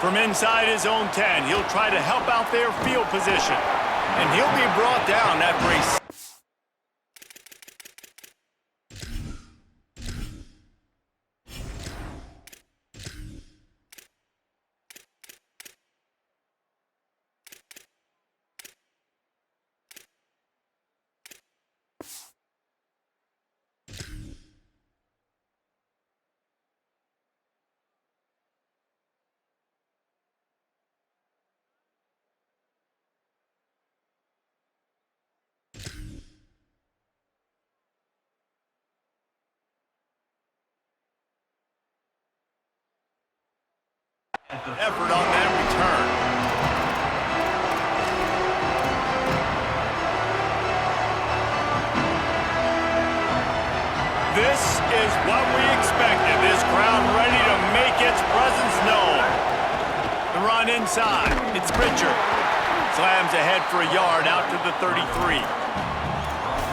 From inside his own 10, he'll try to help out their field position. And he'll be brought down after a... effort on that return. This is what we expected. This crowd ready to make its presence known. The run inside. It's Pritchard. Slams ahead for a yard out to the 33.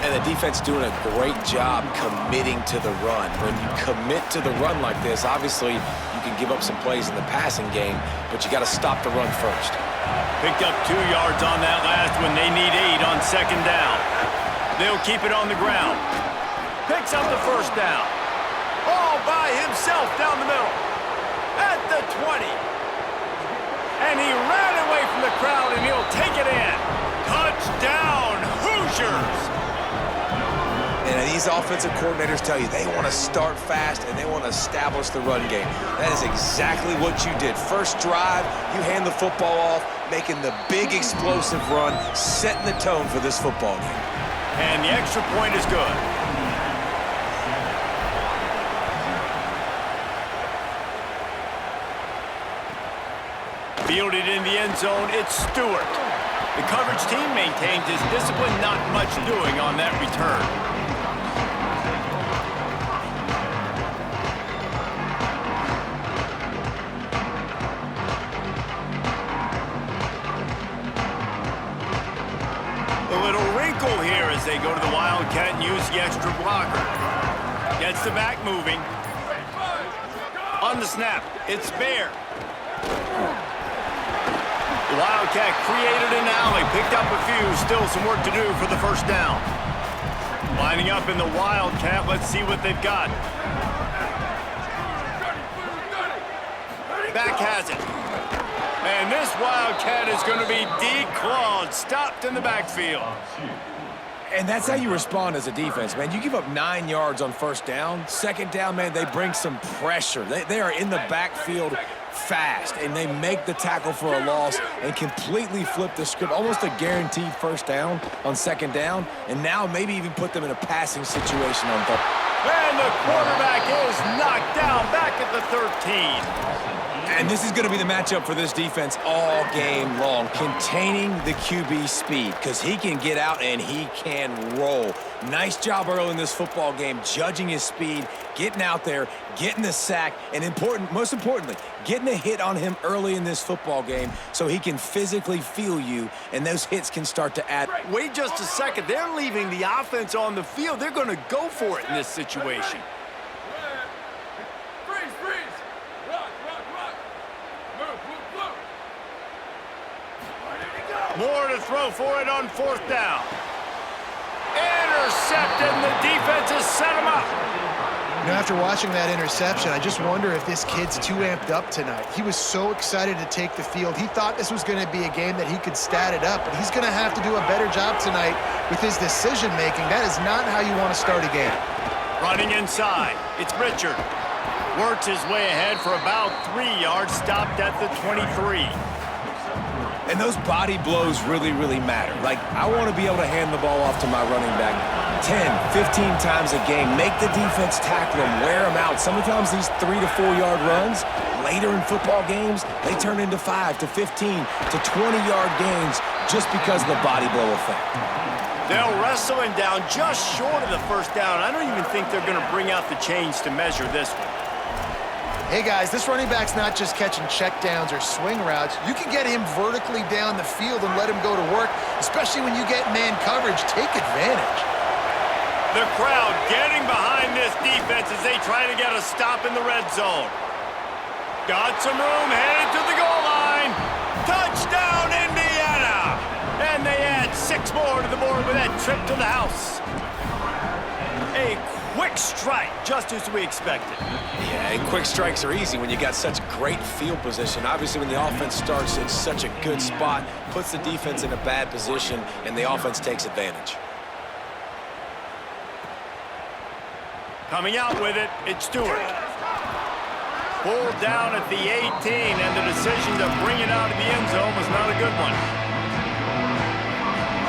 And the defense doing a great job committing to the run. When you commit to the run like this, obviously you can give up some plays in the passing game, but you got to stop the run first. Picked up 2 yards on that last one. They need 8 on second down. They'll keep it on the ground. Picks up the first down. All by himself down the middle. At the 20. And he ran away from the crowd, and he'll take it in. Touchdown, Hoosiers! And these offensive coordinators tell you they want to start fast and they want to establish the run game. That is exactly what you did. First drive, you hand the football off, making the big explosive run, setting the tone for this football game. And the extra point is good. Fielded in the end zone, it's Stewart. The coverage team maintains his discipline, not much doing on that return. A little wrinkle here as they go to the Wildcat and use the extra blocker. Gets the back moving. On the snap, it's Bear. The Wildcat created an alley, picked up a few, still some work to do for the first down. Lining up in the Wildcat, let's see what they've got. Back has it. And this Wildcat is going to be declawed, stopped in the backfield. And that's how you respond as a defense, man. You give up 9 yards on first down. Second down, man, they bring some pressure. They are in the backfield fast, and they make the tackle for a loss and completely flip the script. Almost a guaranteed first down on second down, and now maybe even put them in a passing situation on third. And the quarterback is knocked down back at the 13. And this is going to be the matchup for this defense all game long, containing the QB speed, because he can get out and he can roll. Nice job early in this football game, judging his speed, getting out there, getting the sack, and most importantly, getting a hit on him early in this football game so he can physically feel you, and those hits can start to add. Wait just a second. They're leaving the offense on the field. They're going to go for it in this situation. More to throw for it on fourth down. Intercepted, and the defense has set him up. You know, after watching that interception, I just wonder if this kid's too amped up tonight. He was so excited to take the field. He thought this was going to be a game that he could stat it up, but he's going to have to do a better job tonight with his decision-making. That is not how you want to start a game. Running inside, it's Richard. Works his way ahead for about 3 yards, stopped at the 23. And those body blows really, really matter. Like, I want to be able to hand the ball off to my running back 10, 15 times a game. Make the defense tackle them, wear them out. Sometimes these 3 to 4 yard runs, later in football games, they turn into 5 to 15 to 20-yard gains just because of the body blow effect. They'll wrestle him down just short of the first down. I don't even think they're going to bring out the chains to measure this one. Hey, guys, this running back's not just catching checkdowns or swing routes. You can get him vertically down the field and let him go to work, especially when you get man coverage. Take advantage. The crowd getting behind this defense as they try to get a stop in the red zone. Got some room, headed to the goal line. Touchdown, Indiana! And they add 6 more to the board with that trip to the house. A quick strike, just as we expected. Yeah, and quick strikes are easy when you got such great field position. Obviously, when the offense starts in such a good spot, puts the defense in a bad position, and the offense takes advantage. Coming out with it, it's Stewart. Pulled down at the 18, and the decision to bring it out of the end zone was not a good one.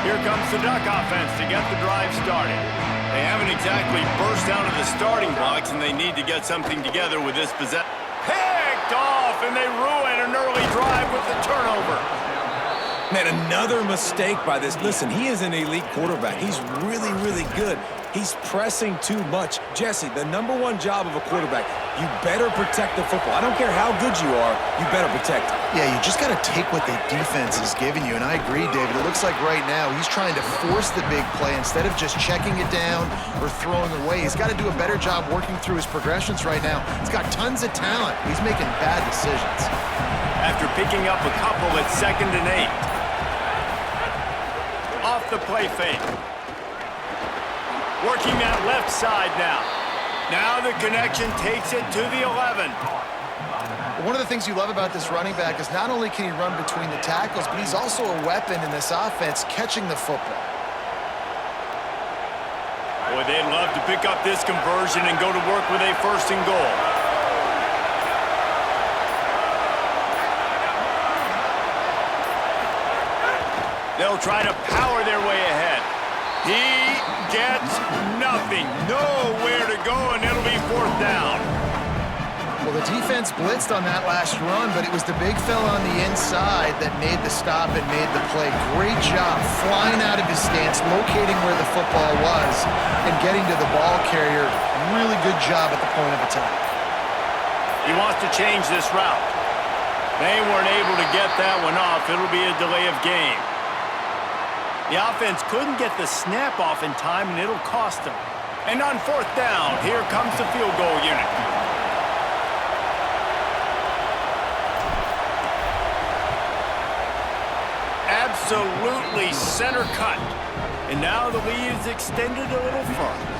Here comes the Duck offense to get the drive started. They haven't exactly burst out of the starting blocks, and they need to get something together with this possession. Picked off, and they ruin an early drive with the turnover. Man, another mistake by this. Listen, he is an elite quarterback. He's really, really good. He's pressing too much. Jesse, the #1 job of a quarterback, you better protect the football. I don't care how good you are, you better protect it. Yeah, you just got to take what the defense is giving you, and I agree, David. It looks like right now he's trying to force the big play instead of just checking it down or throwing away. He's got to do a better job working through his progressions right now. He's got tons of talent. He's making bad decisions. After picking up a couple at 2nd and 8. Off the play fake. Working that left side now. Now the connection takes it to the 11. One of the things you love about this running back is not only can he run between the tackles, but he's also a weapon in this offense catching the football. Boy, they'd love to pick up this conversion and go to work with a 1st and goal. They'll try to power their way ahead. He gets nothing. Nowhere to go, and it'll be 4th down. Well, the defense blitzed on that last run, but it was the big fella on the inside that made the stop and made the play. Great job flying out of his stance, locating where the football was, and getting to the ball carrier. Really good job at the point of attack. He wants to change this route. They weren't able to get that one off. It'll be a delay of game. The offense couldn't get the snap off in time, and it'll cost them. And on 4th down, here comes the field goal unit. Absolutely center cut. And now the lead is extended a little further.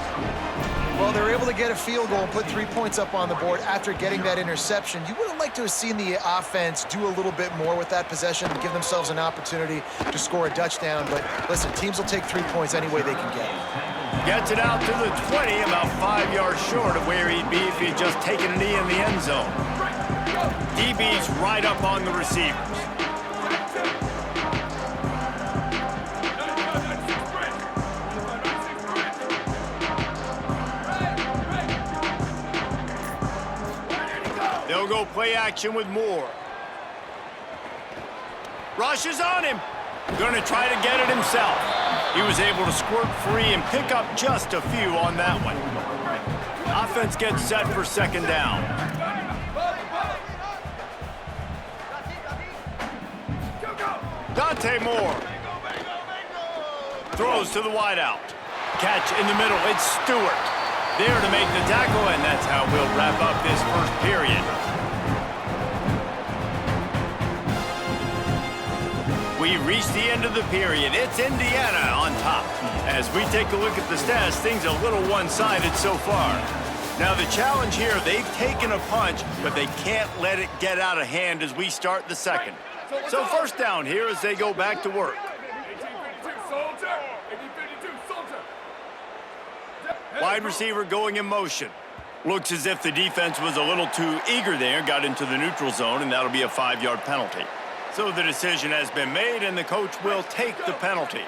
Well, they're able to get a field goal and put 3 points up on the board after getting that interception. You would have liked to have seen the offense do a little bit more with that possession and give themselves an opportunity to score a touchdown. But listen, teams will take 3 points any way they can get it. Gets it out to the 20, about 5 yards short of where he'd be if he'd just taken a knee in the end zone. DB's right up on the receivers. They'll go play action with Moore. Rush is on him. Gonna try to get it himself. He was able to squirt free and pick up just a few on that one. Offense gets set for 2nd down. Dante Moore. Throws to the wideout. Catch in the middle. It's Stewart. There to make the tackle, and that's how we'll wrap up this 1st period. We reached the end of the period. It's Indiana on top. As we take a look at the stats, things a little one-sided so far. Now the challenge here, they've taken a punch, but they can't let it get out of hand as we start the 2nd. So 1st down here as they go back to work. Wide receiver going in motion. Looks as if the defense was a little too eager there, got into the neutral zone, and that'll be a 5-yard penalty. So the decision has been made, and the coach will take the penalty.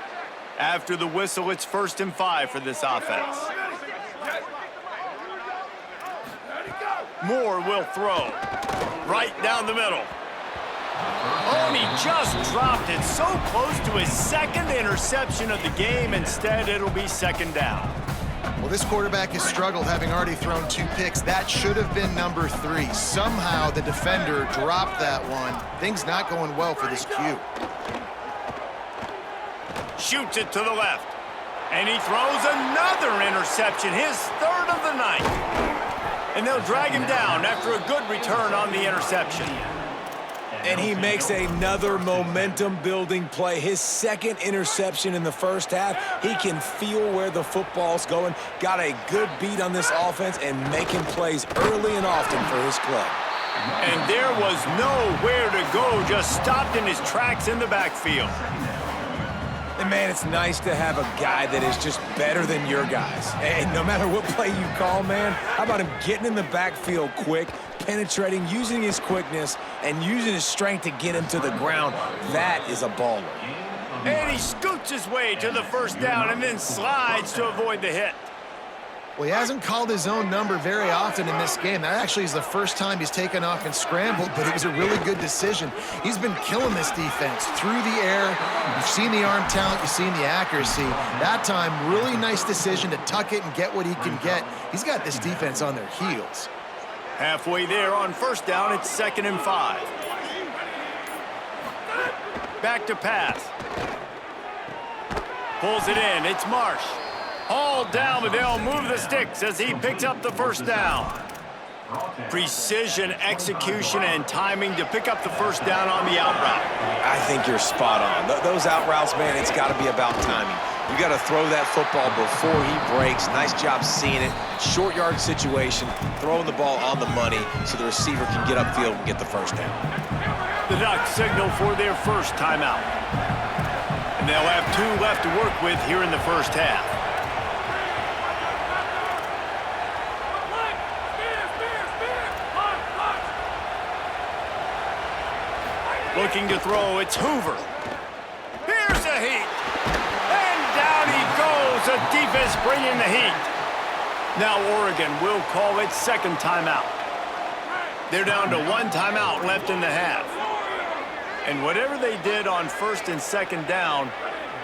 After the whistle, it's 1st and 5 for this offense. Moore will throw. Right down the middle. Oh, and he just dropped it so close to his 2nd interception of the game. Instead, it'll be 2nd down. Well, this quarterback has struggled, having already thrown 2 picks. That should have been number 3. Somehow the defender dropped that one. Things not going well for this Q. Shoots it to the left. And he throws another interception, his 3rd of the night. And they'll drag him down after a good return on the interception. And he makes another momentum-building play. His 2nd interception in the first half. He can feel where the football's going. Got a good beat on this offense and making plays early and often for his club. And there was nowhere to go, just stopped in his tracks in the backfield. And, man, it's nice to have a guy that is just better than your guys. And no matter what play you call, man, how about him getting in the backfield quick, penetrating, using his quickness, and using his strength to get him to the ground. That is a baller. And he scoots his way to the 1st down and then slides to avoid the hit. Well, he hasn't called his own number very often in this game. That actually is the first time he's taken off and scrambled, but it was a really good decision. He's been killing this defense through the air. You've seen the arm talent, you've seen the accuracy. That time, really nice decision to tuck it and get what he can get. He's got this defense on their heels. Halfway there on 1st down, it's 2nd and 5. Back to pass. Pulls it in, it's Marsh. All down, but they'll move the sticks as he picks up the 1st down. Precision, execution, and timing to pick up the 1st down on the out route. I think you're spot on. Those out routes, man, it's got to be about timing. You got to throw that football before he breaks. Nice job seeing it. Short yard situation, throwing the ball on the money so the receiver can get upfield and get the 1st down. The Ducks signal for their 1st timeout. And they'll have 2 left to work with here in the 1st half. Looking to throw, it's Hoover. Here's a heat. And down he goes. The defense bringing the heat. Now Oregon will call its 2nd timeout. They're down to 1 timeout left in the half. And whatever they did on 1st and 2nd down,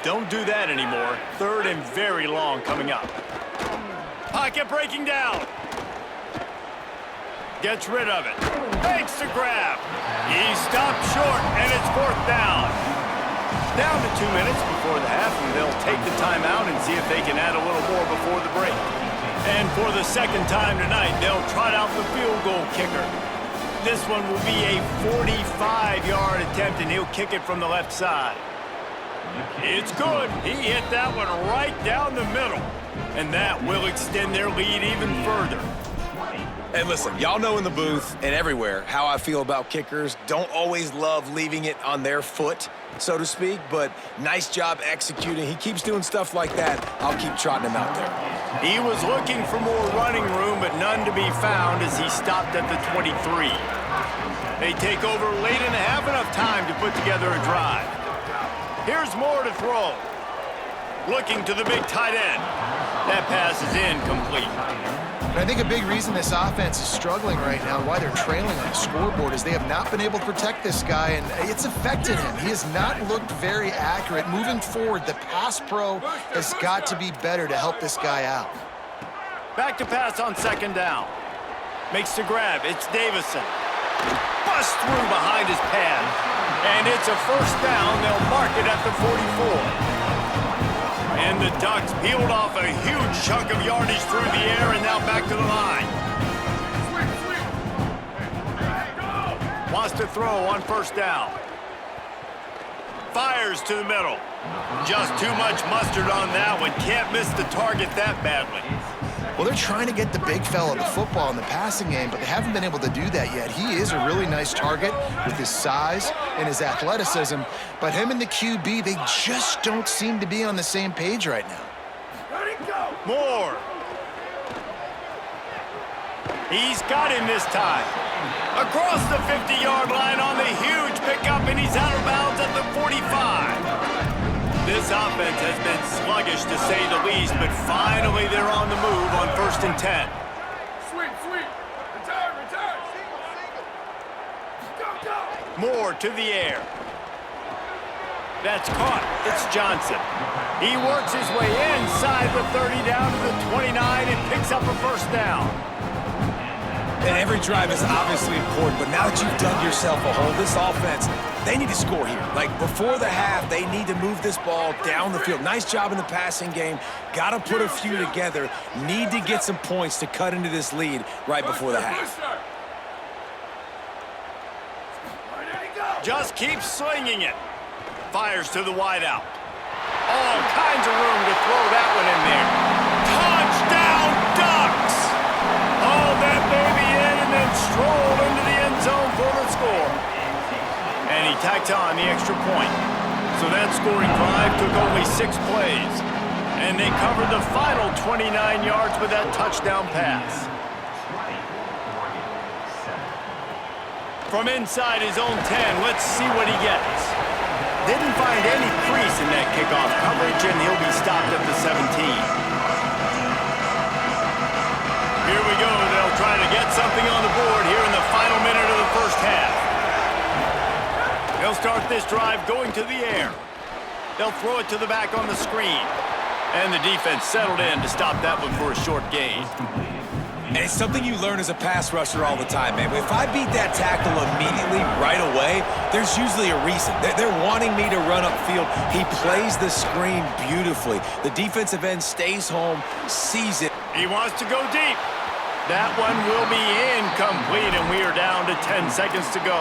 don't do that anymore. 3rd and very long coming up. Pocket breaking down. Gets rid of it. Makes the grab. He stopped short, and it's 4th down. Down to 2 minutes before the half, and they'll take the timeout and see if they can add a little more before the break. And for the 2nd time tonight, they'll trot out the field goal kicker. This one will be a 45-yard attempt, and he'll kick it from the left side. It's good. He hit that one right down the middle, and that will extend their lead even further. Hey, listen, y'all know in the booth and everywhere how I feel about kickers. Don't always love leaving it on their foot, so to speak, but nice job executing. He keeps doing stuff like that. I'll keep trotting him out there. He was looking for more running room, but none to be found as he stopped at the 23. They take over late in the half, enough time to put together a drive. Here's Moore to throw. Looking to the big tight end. That pass is incomplete. And I think a big reason this offense is struggling right now, why they're trailing on the scoreboard, is they have not been able to protect this guy, and it's affected him. He has not looked very accurate. Moving forward, the pass pro has got to be better to help this guy out. Back to pass on 2nd down. Makes the grab. It's Davison. Busts through behind his pad. And it's a 1st down. They'll mark it at the 44. And the Ducks peeled off a huge chunk of yardage through the air and now back to the line. Wants to throw on 1st down. Fires to the middle. Just too much mustard on that one. Can't miss the target that badly. Well, they're trying to get the big fella the football in the passing game, but they haven't been able to do that yet. He is a really nice target with his size and his athleticism, but him and the QB, they just don't seem to be on the same page right now. Moore. He's got him this time. Across the 50-yard line on the huge pickup, and he's out of bounds at the 45. This offense has been sluggish, to say the least, but finally they're on the move on 1st and 10. Sweep. Return. Go. Moore to the air. That's caught. It's Johnson. He works his way inside the 30 down to the 29 and picks up a 1st down. And every drive is obviously important, but now that you've dug yourself a hole, this offense, they need to score here. Like, before the half, they need to move this ball down the field. Nice job in the passing game. Got to put a few together. Need to get some points to cut into this lead right before the half. Just keeps swinging it. Fires to the wideout. All kinds of room to throw that one in there. Touchdown, Ducks! Hauled that baby in and then strolled into the end zone for the score. And he tacked on the extra point. So that scoring drive took only 6 plays. And they covered the final 29 yards with that touchdown pass. From inside his own 10, let's see what he gets. Didn't find any crease in that kickoff coverage, and he'll be stopped at the 17. Here we go. They'll try to get something on the board here in the final minute of the 1st half. They'll start this drive going to the air. They'll throw it to the back on the screen. And the defense settled in to stop that one for a short gain. And it's something you learn as a pass rusher all the time, man. If I beat that tackle immediately, right away, there's usually a reason. They're wanting me to run upfield. He plays the screen beautifully. The defensive end stays home, sees it. He wants to go deep. That one will be incomplete, and we are down to 10 seconds to go.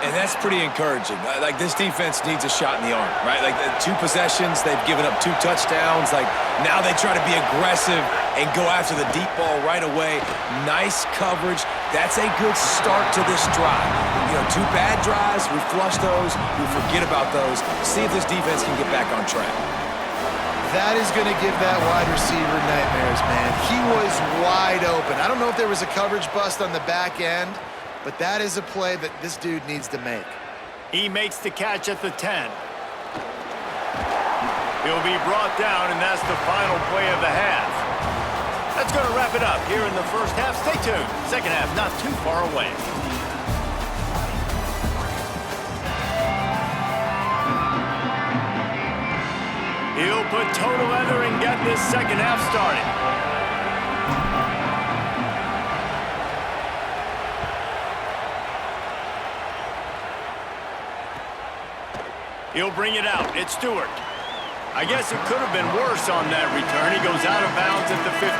And that's pretty encouraging. Like, this defense needs a shot in the arm, right? Like, 2 possessions, they've given up 2 touchdowns. Like, now they try to be aggressive and go after the deep ball right away. Nice coverage. That's a good start to this drive. You know, 2 bad drives, we flush those, we forget about those. See if this defense can get back on track. That is going to give that wide receiver nightmares, man. He was wide open. I don't know if there was a coverage bust on the back end, but that is a play that this dude needs to make. He makes the catch at the 10. He'll be brought down, and that's the final play of the half. That's going to wrap it up here in the 1st half. Stay tuned. 2nd half not too far away. He'll put total leather and get this 2nd half started. He'll bring it out. It's Stewart. I guess it could have been worse on that return. He goes out of bounds at the 15.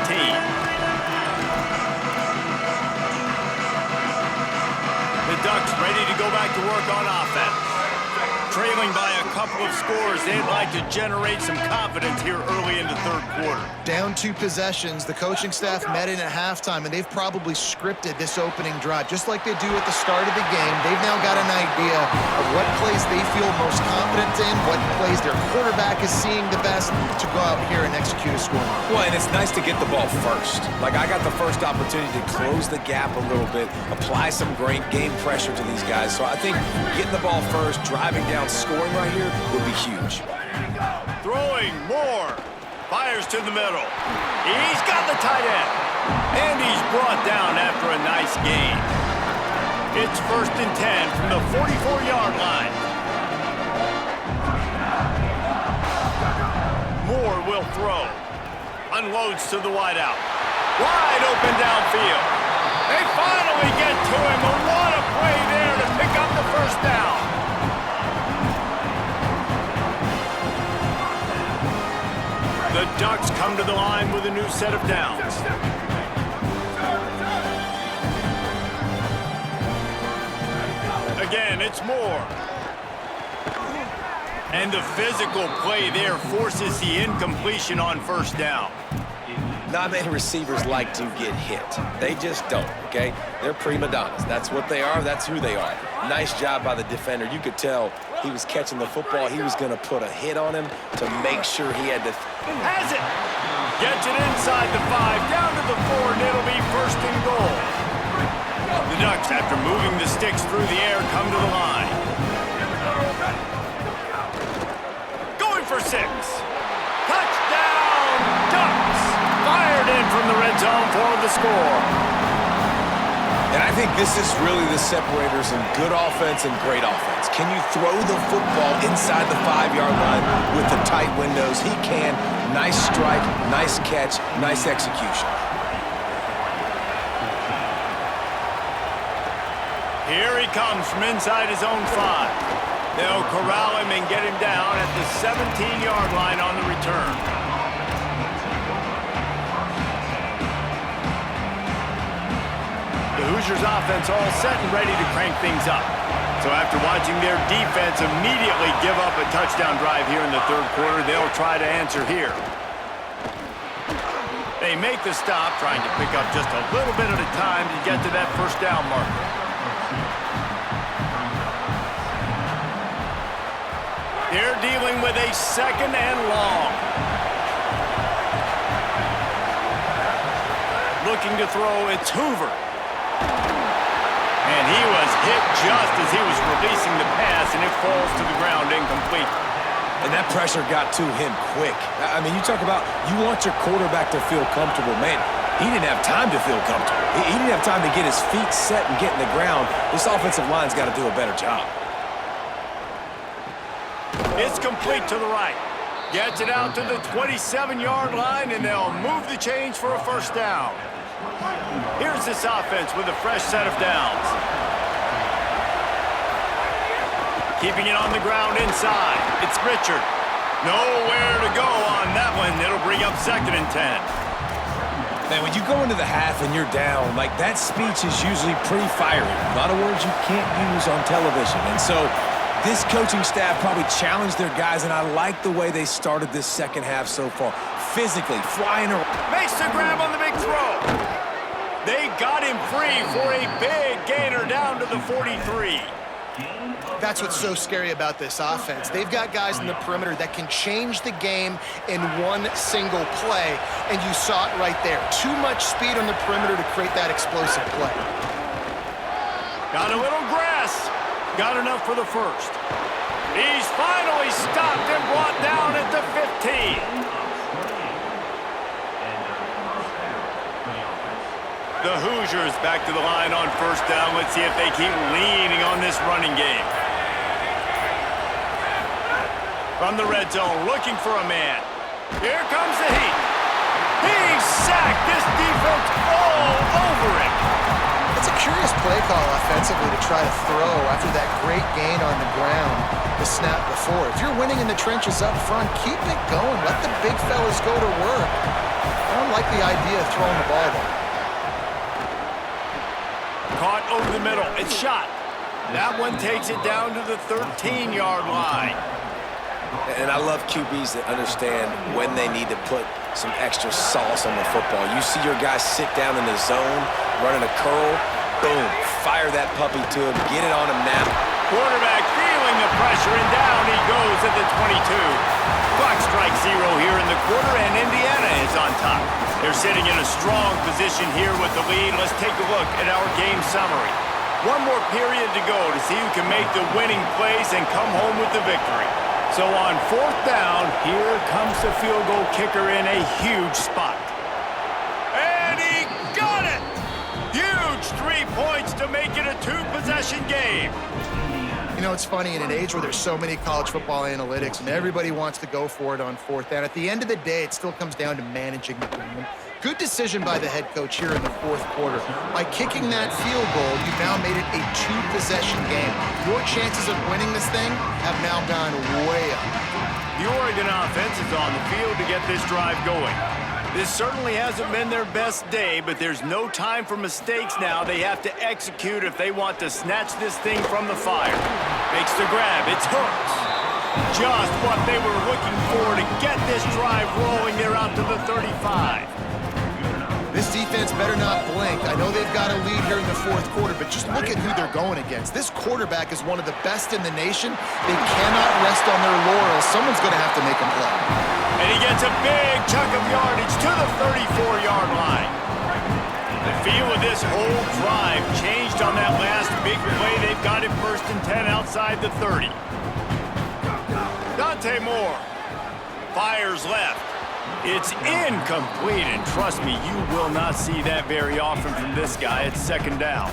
The Ducks ready to go back to work on offense. Trailing by a couple of scores, they'd like to generate some confidence here early in the 3rd quarter. Down 2 possessions, the coaching staff met in at halftime, and they've probably scripted this opening drive, just like they do at the start of the game. They've now got an idea of what plays they feel most confident in, what plays their quarterback is seeing the best to go out here and execute a score. Well, and it's nice to get the ball first. Like, I got the first opportunity to close the gap a little bit, apply some great game pressure to these guys. So I think getting the ball first, driving down, scoring right here would be huge. Throwing more. Fires to the middle. He's got the tight end. And he's brought down after a nice gain. It's 1st and 10 from the 44-yard line. Moore will throw. Unloads to the wideout. Wide open downfield. They finally get to him. And what a play there to pick up the 1st down. The Ducks come to the line with a new set of downs. Again, it's Moore. And the physical play there forces the incompletion on 1st down. Not many receivers like to get hit. They just don't, okay? They're prima donnas. That's what they are. That's who they are. Nice job by the defender. You could tell he was catching the football. He was going to put a hit on him to make sure he had to... Has it! Gets it inside the 5, down to the 4, and it'll be 1st and goal. The Ducks, after moving the sticks through the air, come to the line. Going for 6. Touchdown, Ducks! Fired in from the red zone for the score. And I think this is really the separators in good offense and great offense. Can you throw the football inside the 5-yard line with the tight windows? He can. Nice strike, nice catch, nice execution. Here he comes from inside his own 5. They'll corral him and get him down at the 17-yard line on the return. The Hoosiers offense all set and ready to crank things up. So after watching their defense immediately give up a touchdown drive here in the third quarter, they'll try to answer here. They make the stop, trying to pick up just a little bit at a time to get to that first down marker. They're dealing with a 2nd and long. Looking to throw, it's Hoover. And he was hit just as he was releasing the pass, and it falls to the ground incomplete. And that pressure got to him quick. I mean, you talk about you want your quarterback to feel comfortable. Man, he didn't have time to feel comfortable. He didn't have time to get his feet set and get in the ground. This offensive line's got to do a better job. It's complete to the right. Gets it out to the 27-yard line, and they'll move the chains for a first down. Here's this offense with a fresh set of downs. Keeping it on the ground inside. It's Richard. Nowhere to go on that one. It'll bring up 2nd and 10. Man, when you go into the half and you're down, like that speech is usually pretty fiery. A lot of words you can't use on television. And so this coaching staff probably challenged their guys, and I like the way they started this second half so far. Physically, flying around. Makes the grab on the big throw. They got him free for a big gainer down to the 43. That's what's so scary about this offense. They've got guys in the perimeter that can change the game in one single play, and you saw it right there. Too much speed on the perimeter to create that explosive play. Got a little grass. Got enough for the first. He's finally stopped and brought down at the 15. The Hoosiers back to the line on first down. Let's see if they keep leaning on this running game. From the red zone, looking for a man. Here comes the heat. He's sacked. This defense all over him. It's a curious play call offensively to try to throw after that great gain on the ground the snap before. If you're winning in the trenches up front, keep it going. Let the big fellas go to work. I don't like the idea of throwing the ball there. Caught over the middle. It's shot. That one takes it down to the 13-yard line. And I love QBs that understand when they need to put some extra sauce on the football. You see your guys sit down in the zone, running a curl, boom, fire that puppy to him, get it on him now. Quarterback feeling the pressure, and down he goes at the 22. Clock strikes 0 here in the quarter, and Indiana is on top. They're sitting in a strong position here with the lead. Let's take a look at our game summary. One more period to go to see who can make the winning plays and come home with the victory. So on fourth down, here comes the field goal kicker in a huge spot. And he got it! Huge 3 points to make it a 2-possession game. You know, it's funny, in an age where there's so many college football analytics and everybody wants to go for it on fourth down, at the end of the day, it still comes down to managing the game. Good decision by the head coach here in the fourth quarter. By kicking that field goal, you've now made it a 2-possession game. Your chances of winning this thing have now gone way up. The Oregon offense is on the field to get this drive going. This certainly hasn't been their best day, but there's no time for mistakes now. They have to execute if they want to snatch this thing from the fire. Makes the grab. It's Hooks. Just what they were looking for to get this drive rolling. They're out to the 35. This defense better not blink. I know they've got a lead here in the fourth quarter, but just look at who they're going against. This quarterback is one of the best in the nation. They cannot rest on their laurels. Someone's going to have to make them play. And he gets a big chunk of yardage to the 34-yard line. The feel of this whole drive changed on that last big play. They've got it 1st and 10 outside the 30. Dante Moore fires left. It's incomplete, and trust me, you will not see that very often from this guy. It's 2nd down.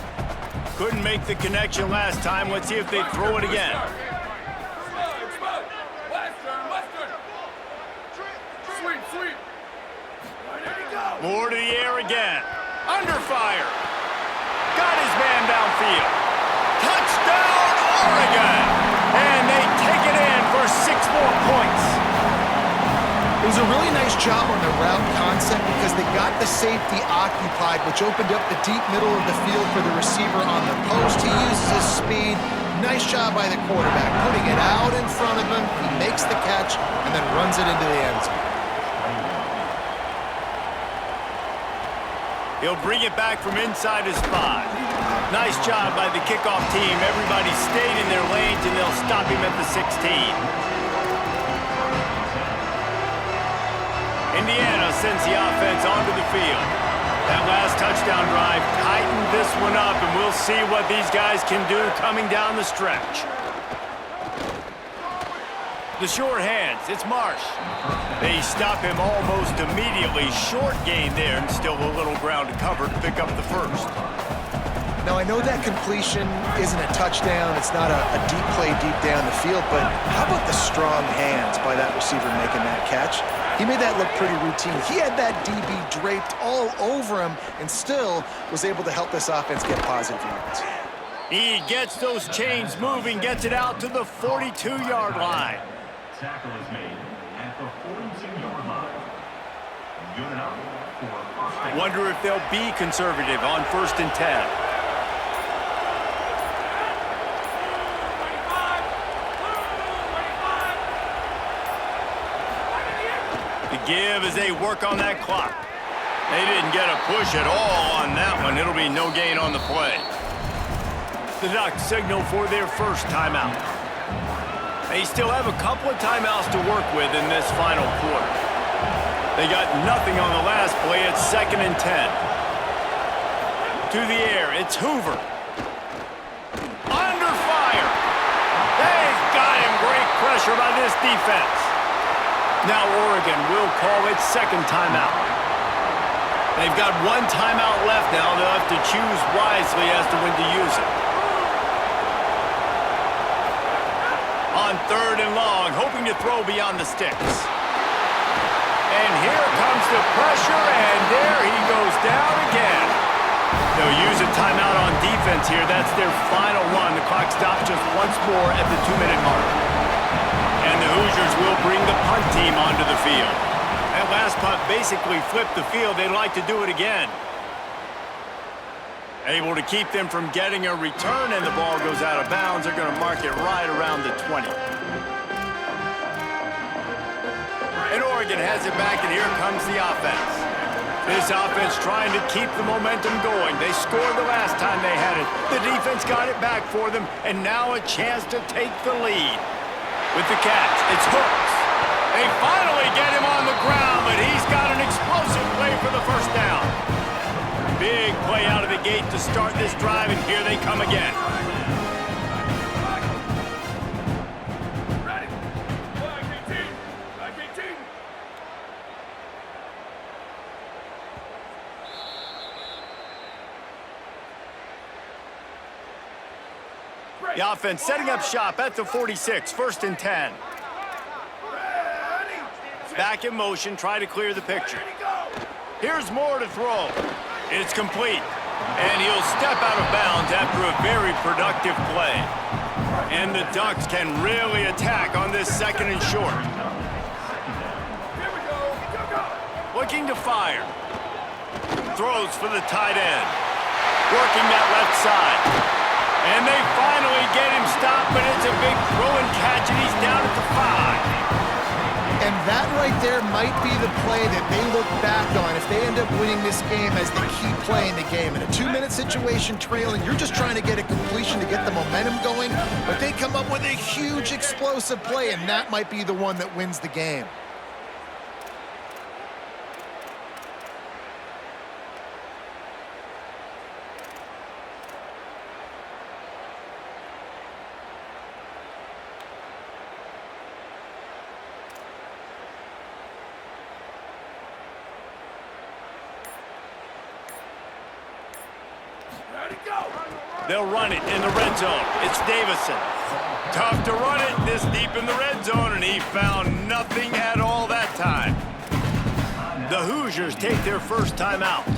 Couldn't make the connection last time. Let's see if they throw it again. Sweep. Moore to the air again. Under fire. Got his man downfield. Touchdown, Oregon! And they take it in for 6 more points. It was a really nice job on the route concept because they got the safety occupied, which opened up the deep middle of the field for the receiver on the post. He uses his speed. Nice job by the quarterback, putting it out in front of him. He makes the catch and then runs it into the end zone. He'll bring it back from inside his 5. Nice job by the kickoff team. Everybody stayed in their lanes, and they'll stop him at the 16. Indiana sends the offense onto the field. That last touchdown drive tightened this one up, and we'll see what these guys can do coming down the stretch. The short hands, it's Marsh. They stop him almost immediately. Short gain there, and still a little ground to cover to pick up the 1st. Now, I know that completion isn't a touchdown. It's not a deep play deep down the field, but how about the strong hands by that receiver making that catch? He made that look pretty routine. He had that DB draped all over him and still was able to help this offense get positive yards. He gets those chains moving, gets it out to the 42-yard line. Tackle is made at the 42-yard line. Good enough for 1st. Wonder if they'll be conservative on 1st and 10. The give as they work on that clock. They didn't get a push at all on that one. It'll be no gain on the play. The Ducks signal for their 1st timeout. They still have a couple of timeouts to work with in this final quarter. They got nothing on the last play. It's 2nd and 10. To the air, it's Hoover. Under fire. They've got him. Great pressure by this defense. Now Oregon will call its 2nd timeout. They've got 1 timeout left now. They'll have to choose wisely as to when to use it. On 3rd and long, hoping to throw beyond the sticks. And here comes the pressure, and there he goes down again. They'll use a timeout on defense here. That's their final one. The clock stops just once more at the 2-minute mark. And the Hoosiers will bring the punt team onto the field. That last punt basically flipped the field. They'd like to do it again. Able to keep them from getting a return, and the ball goes out of bounds. They're going to mark it right around the 20. And Oregon has it back, and here comes the offense. This offense trying to keep the momentum going. They scored the last time they had it. The defense got it back for them, and now a chance to take the lead. With the catch, it's Hooks. They finally get him on the ground, but he's got an explosive play for the 1st down. Big play out of the gate to start this drive, and here they come again. Ready? Flag 18. Flag 18. The offense setting up shop at the 46, 1st and 10. Back in motion, try to clear the picture. Here's Moore to throw. It's complete, and he'll step out of bounds after a very productive play. And the Ducks can really attack on this 2nd and short. Here we go. Looking to fire. Throws for the tight end. Working that left side. And they finally get him stopped, but it's a big throw and catch, and he's down at the 5. And that right there might be the play that they look back on if they end up winning this game as they keep playing the game. In a 2-minute situation trailing, you're just trying to get a completion to get the momentum going, but they come up with a huge explosive play, and that might be the one that wins the game. They'll run it in the red zone. It's Davison. Tough to run it this deep in the red zone, and he found nothing at all that time. The Hoosiers take their first time out.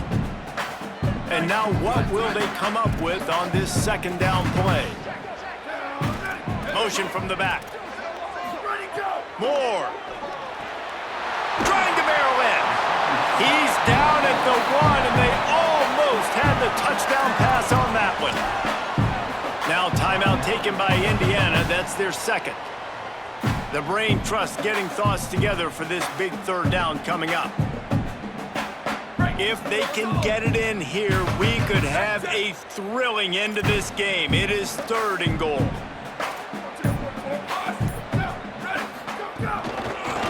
And now what will they come up with on this second down play? Motion from the back. Moore. Trying to barrel in. He's down at the 1, and they almost had the touchdown pass on that one. Now timeout taken by Indiana. That's their second. The brain trust getting thoughts together for this big third down coming up. If they can get it in here, we could have a thrilling end to this game. It is 3rd and goal.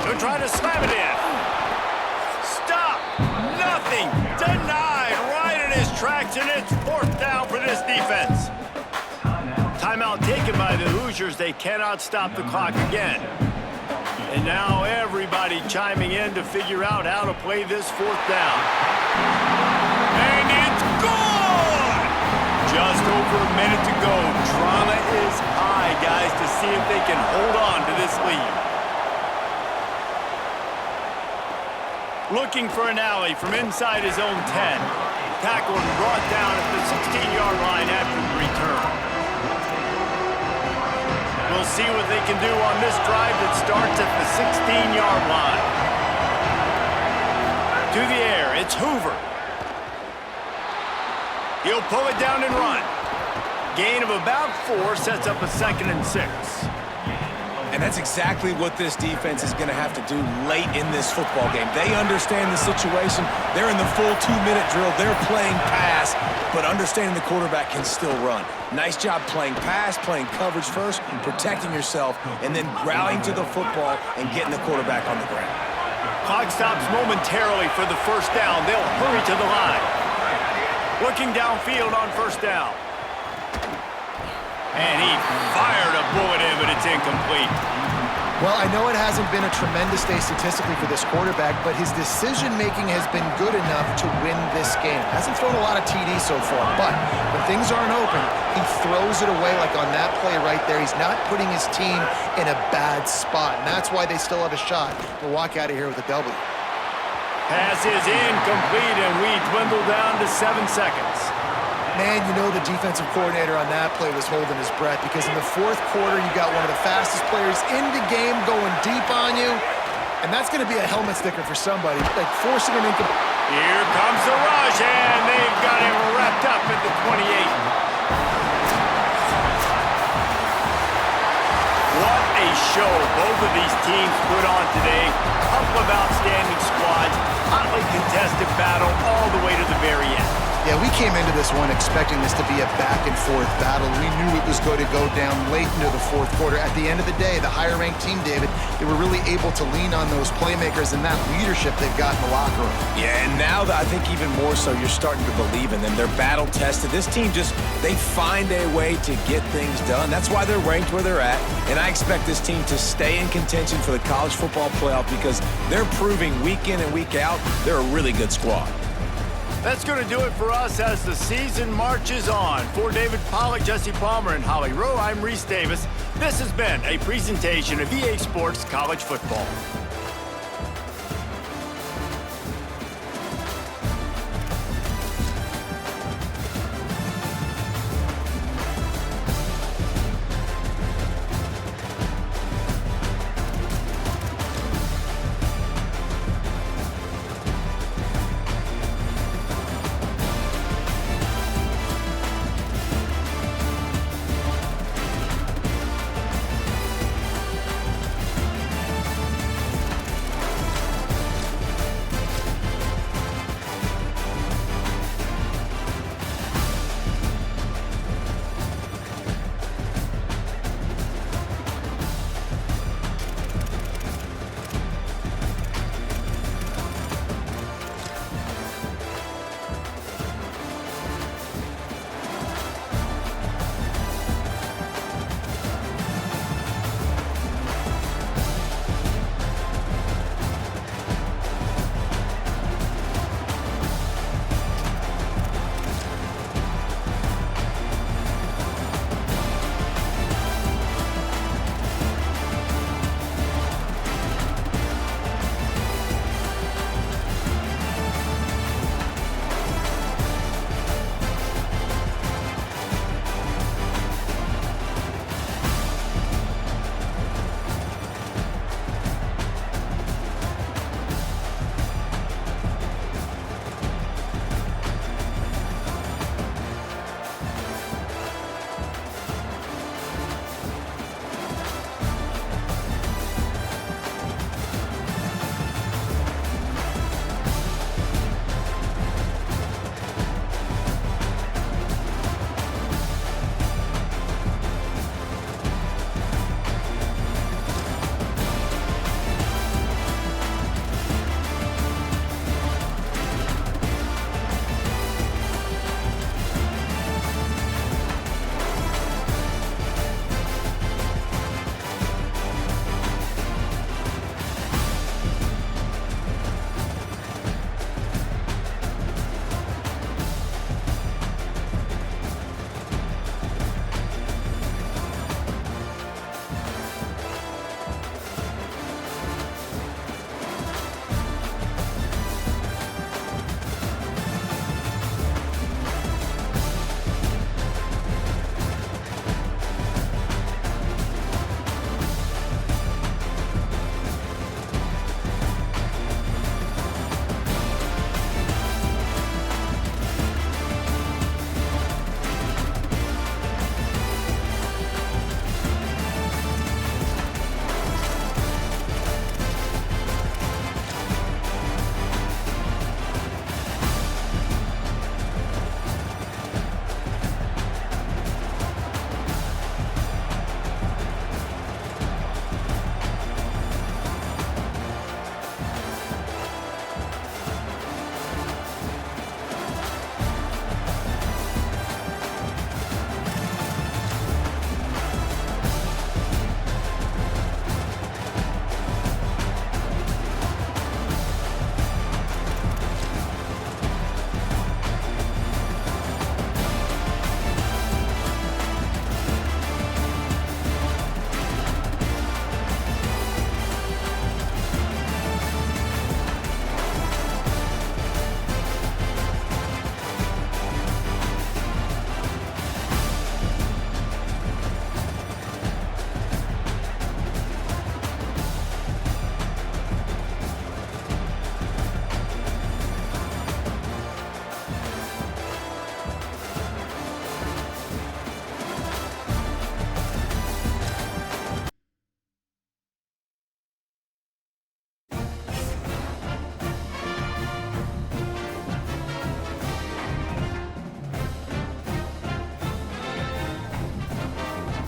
They're trying to slam it in. Stop. Nothing. Denied right in his tracks, and it's 4th down for this defense. Timeout taken by the Hoosiers. They cannot stop the clock again. And now everybody chiming in to figure out how to play this 4th down. And it's gone! Just over a minute to go. Drama is high, guys, to see if they can hold on to this lead. Looking for an alley from inside his own 10. Tackled and brought down at the 16-yard line after the return. We'll see what they can do on this drive that starts at the 16-yard line. To the air, it's Hoover. He'll pull it down and run. Gain of about 4 sets up a 2nd and 6. And that's exactly what this defense is going to have to do late in this football game. They understand the situation. They're in the full 2-minute drill. They're playing pass, but understanding the quarterback can still run. Nice job playing pass, playing coverage first, protecting yourself, and then rallying to the football and getting the quarterback on the ground. Clock stops momentarily for the first down. They'll hurry to the line. Looking downfield on first down. And he fired a bullet in, but it's incomplete. Well, I know it hasn't been a tremendous day statistically for this quarterback, but his decision-making has been good enough to win this game. Hasn't thrown a lot of TDs so far, but when things aren't open, he throws it away like on that play right there. He's not putting his team in a bad spot, and that's why they still have a shot to walk out of here with a W. Pass is incomplete, and we dwindle down to 7 seconds. Man, you know the defensive coordinator on that play was holding his breath because in the 4th quarter, you got one of the fastest players in the game going deep on you, and that's going to be a helmet sticker for somebody, like forcing an incomplete. Here comes the rush, and they've got him wrapped up at the 28. What a show both of these teams put on today. Couple of outstanding squads, hotly contested battle all the way to the very end. Yeah, we came into this one expecting this to be a back-and-forth battle. We knew it was going to go down late into the 4th quarter. At the end of the day, the higher-ranked team, David, they were really able to lean on those playmakers and that leadership they've got in the locker room. Yeah, and now I think even more so, you're starting to believe in them. They're battle-tested. This team they find a way to get things done. That's why they're ranked where they're at. And I expect this team to stay in contention for the college football playoff because they're proving week in and week out they're a really good squad. That's going to do it for us as the season marches on. For David Pollack, Jesse Palmer, and Holly Rowe, I'm Reese Davis. This has been a presentation of EA Sports College Football.